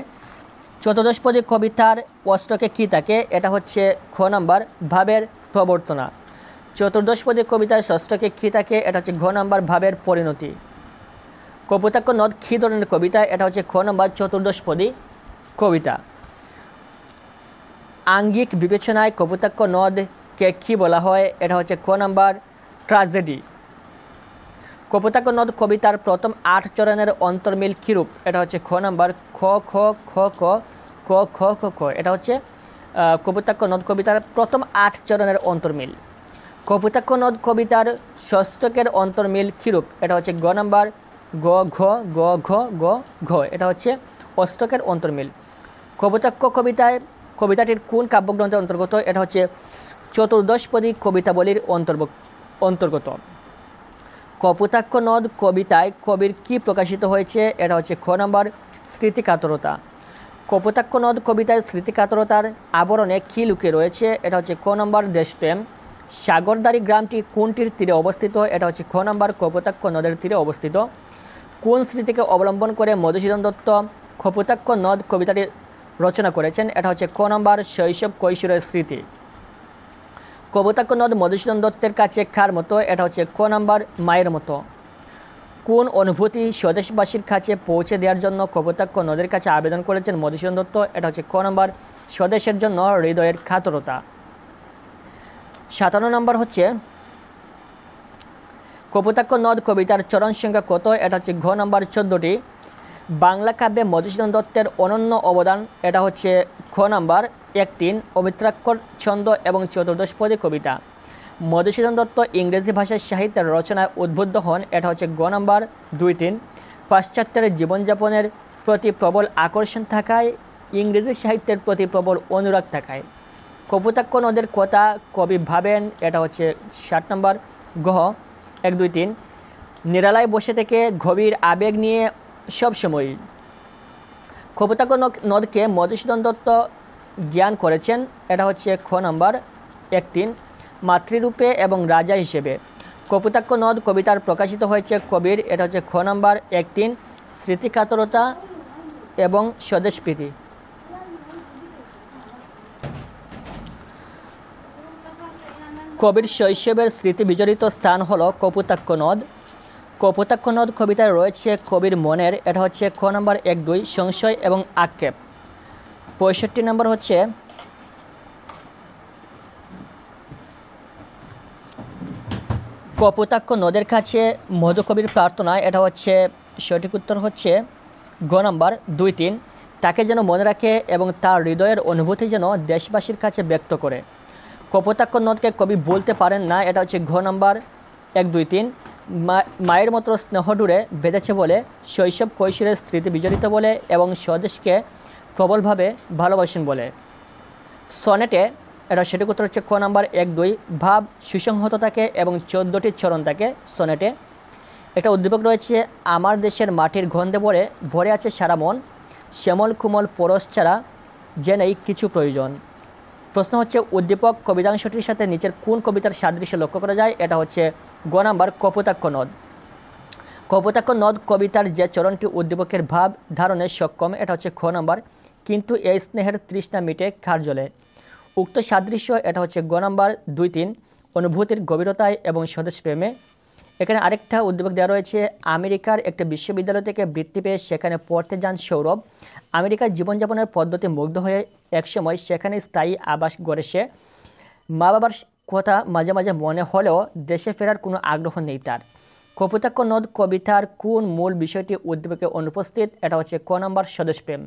চতুর্দশপদী কবিতার অষ্টকে কী থাকে? এটা হচ্ছে খ নম্বর ভাবের প্রবর্তনা। চতুর্দশপদী কবিতার ষষ্ঠকে কী থাকে? এটা হচ্ছে ঘ নম্বর ভাবের পরিণতি। কপোতাক্ষ নদ কী ধরনের কবিতা? এটা হচ্ছে খ নম্বর চতুর্দশপদী কবিতা। আঙ্গিক বিবেচনায় কপোতাক্ষ নদকে কী বলা হয়? এটা হচ্ছে খ নম্বর ট্র্যাজেডি। কপোতাক্ষ নদ কবিতার প্রথম 8 চরণের অন্তর্মিল কীরূপ? এটা হচ্ছে খ নম্বর খ খ খ খ ক খ খ খ। এটা হচ্ছে কপোতাক্ষ নদ কবিতার প্রথম 8 চরণের অন্তর্মিল। কপোতাক্ষ নদ কবিতার ষষ্ঠকের অন্তর্মিল কীরূপ? এটা হচ্ছে গ নম্বর গ ঘ গ ঘ গ ঘ। এটা হচ্ছে অষ্টকের অন্তর্মিল। কপোতাক্ষ কবিতাটির কোন কাব্যগ্রন্থের অন্তর্গত? এটা হচ্ছে চতুর্দশপদী কবিতাবলীর অন্তর্গত। কপোতাক্ষ নদ কবিতায় কবির কি প্রকাশিত হয়েছে? এটা হচ্ছে খ নম্বর স্মৃতিকাতরতা। কপোতাক্ষ নদ কবিতায় স্মৃতিকাতরতার আবরণে কী লুকিয়ে রয়েছে? এটা হচ্ছে খ নম্বর দেশপ্রেম। সাগরদাড়ি গ্রামটি কোনটির তীরে অবস্থিত? এটা হচ্ছে খ নম্বর কপোতাক্ষ নদের তীরে অবস্থিত। কোন স্মৃতিকে অবলম্বন করে মধুসূদন দত্ত কপোতাক্ষ নদ কবিতাটি রচনা করেছেন? এটা হচ্ছে ক নম্বর শৈশব কৈশোরের স্মৃতি। কপোতাক্ষ নদ মধুসূদন দত্তের কাছে কার মতো? এটা হচ্ছে ক নম্বর মায়ের মতো। কোন অনুভূতি স্বদেশবাসীর কাছে পৌঁছে দেওয়ার জন্য কপোতাক্ষ নদের কাছে আবেদন করেছেন মধুসূদন দত্ত? এটা হচ্ছে ক নম্বর স্বদেশের জন্য হৃদয়ের কাতরতা। 57 নম্বর হচ্ছে কপোতাক্ষ নদ কবিতার চরণ সংখ্যা কত? এটা হচ্ছে ঘ নম্বর 14টি। বাংলা কাব্যে মধুসূদন দত্তের অনন্য অবদান? এটা হচ্ছে খ নম্বর 1-3 অমিত্রাক্ষর ছন্দ এবং চতুর্দশপদী কবিতা। মধুসূদন দত্ত ইংরেজি ভাষায় সাহিত্যের রচনায় উদ্বুদ্ধ হন? এটা হচ্ছে গ নম্বর 2-3 পাশ্চাত্যের জীবনযাপনের প্রতি প্রবল আকর্ষণ থাকায়, ইংরেজি সাহিত্যের প্রতি প্রবল অনুরাগ থাকায়। কপোতাক্ষ নদের কথা কবি ভাবেন? এটা হচ্ছে 60 নম্বর গ 1-2-3 নিরালায় বসে থেকে গভীর আবেগ নিয়ে সবসময়। কপোতাক্ষ নদকে মধুসূদন দত্ত জ্ঞান করেছেন? এটা হচ্ছে খ নম্বর 1-3 মাতৃরূপে এবং রাজা হিসেবে। কপোতাক্ষ নদ কবিতার প্রকাশিত হয়েছে কবির? এটা হচ্ছে খ নম্বর 1-3 স্মৃতিকাতরতা এবং স্বদেশপ্রীতি। কবির শৈশবের স্মৃতি বিজড়িত স্থান হলো কপোতাক্ষ নদ। কপোতাক্ষ নদ কবিতায় রয়েছে কবির মনের? এটা হচ্ছে খ নম্বর 1-2 সংশয় এবং আক্ষেপ। 65 নম্বর হচ্ছে কপোতাক্ষ নদের কাছে মধুকবির প্রার্থনা? এটা হচ্ছে সঠিক উত্তর হচ্ছে গ নম্বর 2-3 তাকে যেন মনে রাখে এবং তার হৃদয়ের অনুভূতি যেন দেশবাসীর কাছে ব্যক্ত করে। কপোতাক্ষ নদকে কবি বলতে পারেন না? এটা হচ্ছে ঘ নম্বর 1-2-3 মায়ের মতো স্নেহডুরে বেঁধেছে বলে, শৈশব কৈশোরের স্মৃতি বিজড়িত বলে এবং স্বদেশকে প্রবলভাবে ভালোবাসেন বলে। সনেটে এটা সঠিক উত্তর হচ্ছে ক নম্বর 1-2 ভাব সুসংহত থাকে এবং 14টি চরণ থাকে সনেটে। একটা উদ্দীপক রয়েছে, আমার দেশের মাটির গন্ধে ভরে আছে সারা মন, শ্যামল কুমল পরশ ছাড়া জেনেই কিছু প্রয়োজন। প্রশ্ন হচ্ছে উদ্দীপক কবিতাংশটির সাথে নিচের কোন কবিতার সাদৃশ্য লক্ষ্য করা যায়? এটা হচ্ছে গ নাম্বার কপোতাক্ষ নদ। কপোতাক্ষ নদ কবিতার যে চরণটি উদ্দীপকের ভাব ধারণে সক্ষম, এটা হচ্ছে খ নাম্বার কিন্তু এই স্নেহের তৃষ্ণা মিটে কার জলে। উক্ত সাদৃশ্য এটা হচ্ছে গ নাম্বার 2-3 অনুভূতির গভীরতায় এবং স্বদেশপ্রেমে। এখানে আরেকটা উদ্দীপক দেওয়া রয়েছে, আমেরিকার একটা বিশ্ববিদ্যালয় থেকে বৃত্তি পেয়ে সেখানে পড়তে যান সৌরভ। আমেরিকার জীবনযাপনের পদ্ধতি মুগ্ধ হয়ে একসময় সেখানে স্থায়ী আবাস গড়ে সে। মা বাবার কথা মাঝে মাঝে মনে হলেও দেশে ফেরার কোনো আগ্রহ নেই তার। কপোতাক্ষ নদ কবিতার কোন মূল বিষয়টি উদ্দীপকে অনুপস্থিত? এটা হচ্ছে ক নাম্বার স্বদেশপ্রেম।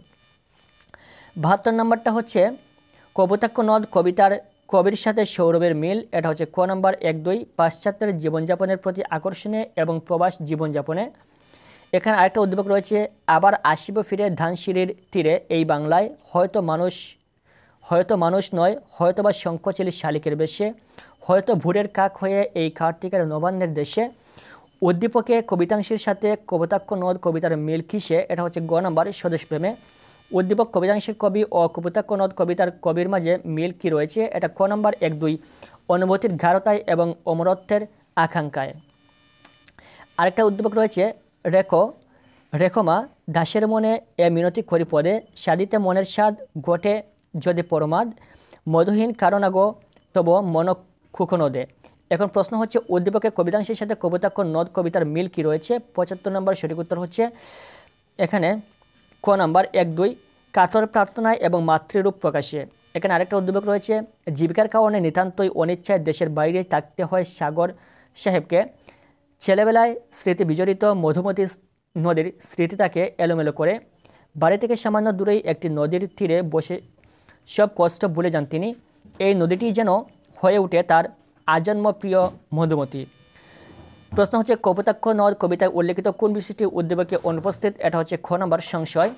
72 নম্বরটা হচ্ছে কপোতাক্ষ নদ কবিতার কবির সাথে সৌরভের মিল, এটা হচ্ছে ক নাম্বার 1-2 পাশ্চাত্যের জীবনযাপনের প্রতি আকর্ষণে এবং প্রবাস জীবনযাপনে। এখানে আরেকটা উদ্দীপক রয়েছে, আবার আসিব ফিরে ধানসিঁড়ির তীরে এই বাংলায় হয়তো মানুষ নয়, হয়তো বা শঙ্খচিলি শালিকের বেশে, হয়তো ভোরের কাক হয়ে এই কার্তিকের নবান্নের দেশে। উদ্দীপকে কবিতাংশের সাথে কপোতাক্ষ নদ কবিতার মিল কিসে? এটা হচ্ছে গ নাম্বার স্বদেশপ্রেমে। উদ্দীপক কবিতাংশের কবি ও কপোতাক্ষ নদ কবিতার কবির মাঝে মিল কি রয়েছে? এটা ক নাম্বার 1-2 অনুভূতির গাঢ়তায় এবং অমরত্বের আকাঙ্ক্ষায়। আরেকটা উদ্দীপক রয়েছে, রেখমা দাসের মনে এ মিনতি করি পদে, সাদিতে মনের স্বাদ ঘটে যদি পরমাদ, মধুহীন কারণ গো তব মন খুকনদে। এখন প্রশ্ন হচ্ছে উদ্দীপকের কবিতাংশের সাথে কপোতাক্ষ নদ কবিতার মিল কি রয়েছে? 75 নম্বর সঠিক উত্তর হচ্ছে এখানে ক নাম্বার 1-2 কাতর প্রার্থনায় এবং মাতৃরূপ প্রকাশে। এখানে আরেকটা উদ্দীপক রয়েছে, জীবিকার কারণে নিতান্তই অনিচ্ছায় দেশের বাইরে থাকতে হয় সাগর সাহেবকে, ছেলেবেলায় স্মৃতি বিজড়িত মধুমতি নদীর স্মৃতি তাকে এলোমেলো করে, বাড়ি থেকে সামান্য দূরেই একটি নদীর তীরে বসে সব কষ্ট ভুলে যান তিনি, এই নদীটি যেন হয়ে ওঠে তার আজন্ম প্রিয় মধুমতি। প্রশ্ন হচ্ছে কপোতাক্ষ নদ কবিতায় উল্লেখিত কোন বিষয়টি উদ্দীপকে অনুপস্থিত? এটা হচ্ছে খ নম্বর সংশয়।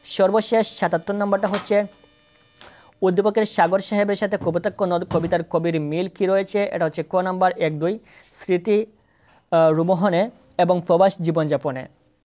সর্বশেষ 77 নম্বরটা হচ্ছে উদ্দীপকের সাগর সাহেবের সাথে কপোতাক্ষ নদ কবিতার কবির মিল কি রয়েছে? এটা হচ্ছে ক নাম্বার 1-2 স্মৃতি রোমোহনে এবং প্রবাস জীবনযাপনে।